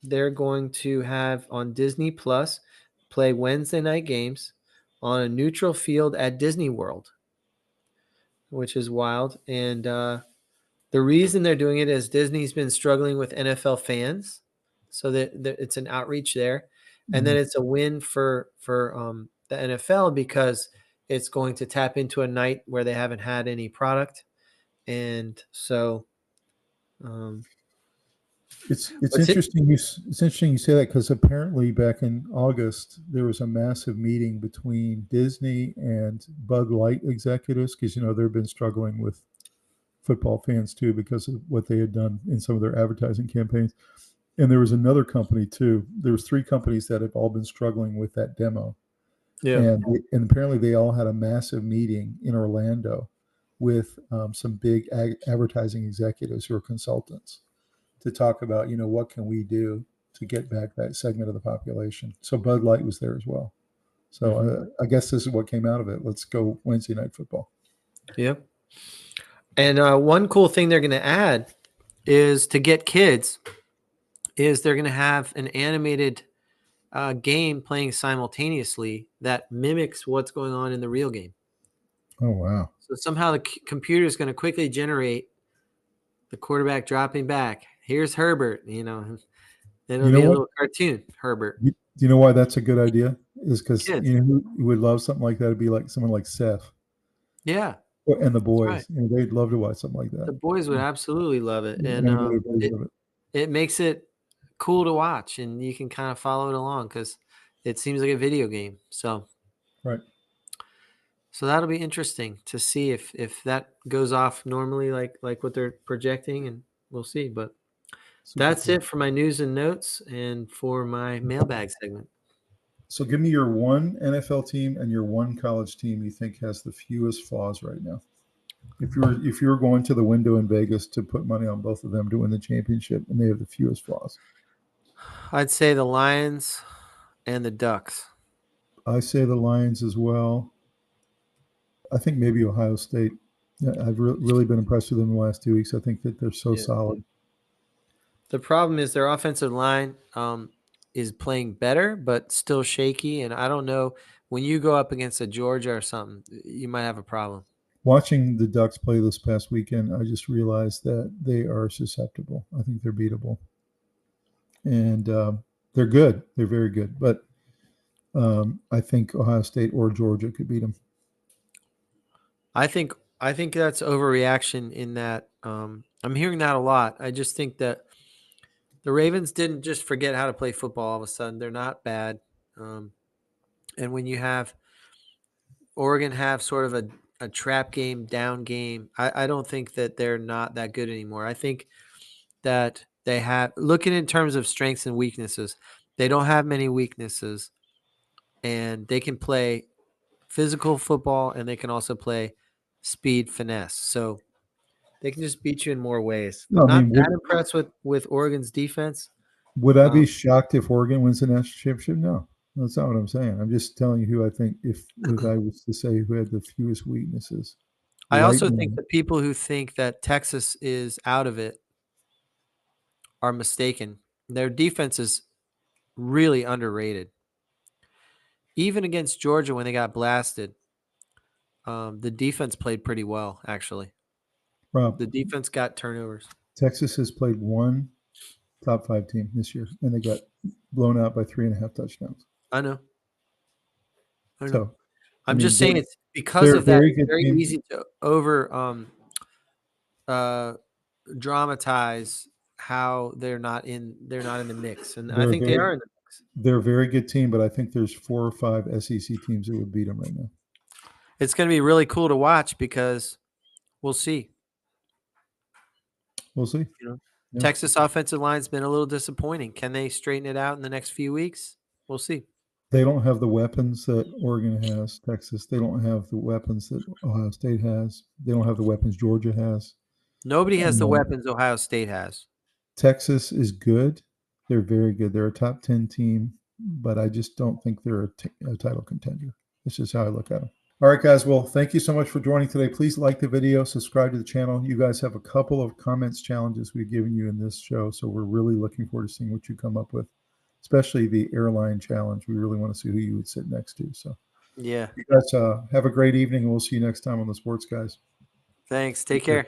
They're going to have on Disney Plus play Wednesday night games on a neutral field at Disney World, which is wild. And the reason they're doing it is Disney's been struggling with NFL fans, so that it's an outreach there, and then it's a win for the NFL because it's going to tap into a night where they haven't had any product. And so it's interesting. It's interesting you say that because apparently back in August, there was a massive meeting between Disney and Bud Light executives because, they've been struggling with football fans too because of what they had done in some of their advertising campaigns. And there was another company too. There was 3 companies that have all been struggling with that demo. Yeah. And apparently they all had a massive meeting in Orlando with some big advertising executives who are consultants to talk about, what can we do to get back that segment of the population. So Bud Light was there as well. So I guess this is what came out of it. Let's go Wednesday Night Football. Yep. And one cool thing they're going to add is to get kids is they're going to have an animated game playing simultaneously that mimics what's going on in the real game. Oh, wow. So somehow the computer is going to quickly generate the quarterback dropping back. Here's Herbert, and it'll be a little cartoon, Herbert. Do you know why that's a good idea? Is because who would love something like that? It'd be like someone like Seth. Yeah. And the boys. Right. They'd love to watch something like that. The boys would absolutely love it. And it makes it cool to watch, and you can kind of follow it along because it seems like a video game. So right. So that'll be interesting to see if that goes off normally like what they're projecting, and we'll see. But that's it for my news and notes and for my mailbag segment. So give me your one NFL team and your one college team you think has the fewest flaws right now. If you were going to the window in Vegas to put money on both of them to win the championship and they have the fewest flaws. I'd say the Lions and the Ducks. I say the Lions as well. I think maybe Ohio State. I've really been impressed with them in the last 2 weeks. I think that they're so solid. The problem is their offensive line is playing better, but still shaky. And I don't know, when you go up against a Georgia or something, you might have a problem. Watching the Ducks play this past weekend, I just realized that they are susceptible. I think they're beatable. And they're good. They're very good. But I think Ohio State or Georgia could beat them. I think that's overreaction in that I'm hearing that a lot. I just think that the Ravens didn't just forget how to play football all of a sudden. They're not bad. And when you have Oregon have sort of a trap game, down game, I don't think that they're not that good anymore. I think that they have, looking in terms of strengths and weaknesses, they don't have many weaknesses, and they can play physical football and they can also play speed finesse. So they can just beat you in more ways. I'm not that impressed with Oregon's defense. Would I be shocked if Oregon wins the national championship? No, that's not what I'm saying. I'm just telling you who I think, if I was to say who had the fewest weaknesses. I also think the people who think that Texas is out of it are mistaken. Their defense is really underrated. Even against Georgia when they got blasted, the defense played pretty well, actually. Rob, the defense got turnovers. Texas has played one top 5 team this year, and they got blown out by 3.5 touchdowns. I know. So, I'm just saying it's because of that. It's very easy to over dramatize how they're not in the mix, and I think they are in the mix. They're a very good team, but I think there's 4 or 5 SEC teams that would beat them right now. It's going to be really cool to watch because we'll see. We'll see. Texas offensive line's been a little disappointing. Can they straighten it out in the next few weeks? We'll see. They don't have the weapons that Oregon has, Texas. They don't have the weapons that Ohio State has. They don't have the weapons Georgia has. Nobody has the weapons Ohio State has. Texas is good. They're very good. They're a top 10 team, but I just don't think they're a title contender. That's just how I look at them. All right, guys. Well, thank you so much for joining today. Please like the video, subscribe to the channel. You guys have a couple of comments challenges we've given you in this show, so we're really looking forward to seeing what you come up with, especially the airline challenge. We really want to see who you would sit next to. So, yeah. You guys have a great evening, and we'll see you next time on the Sportz Guyz. Thanks. Take care.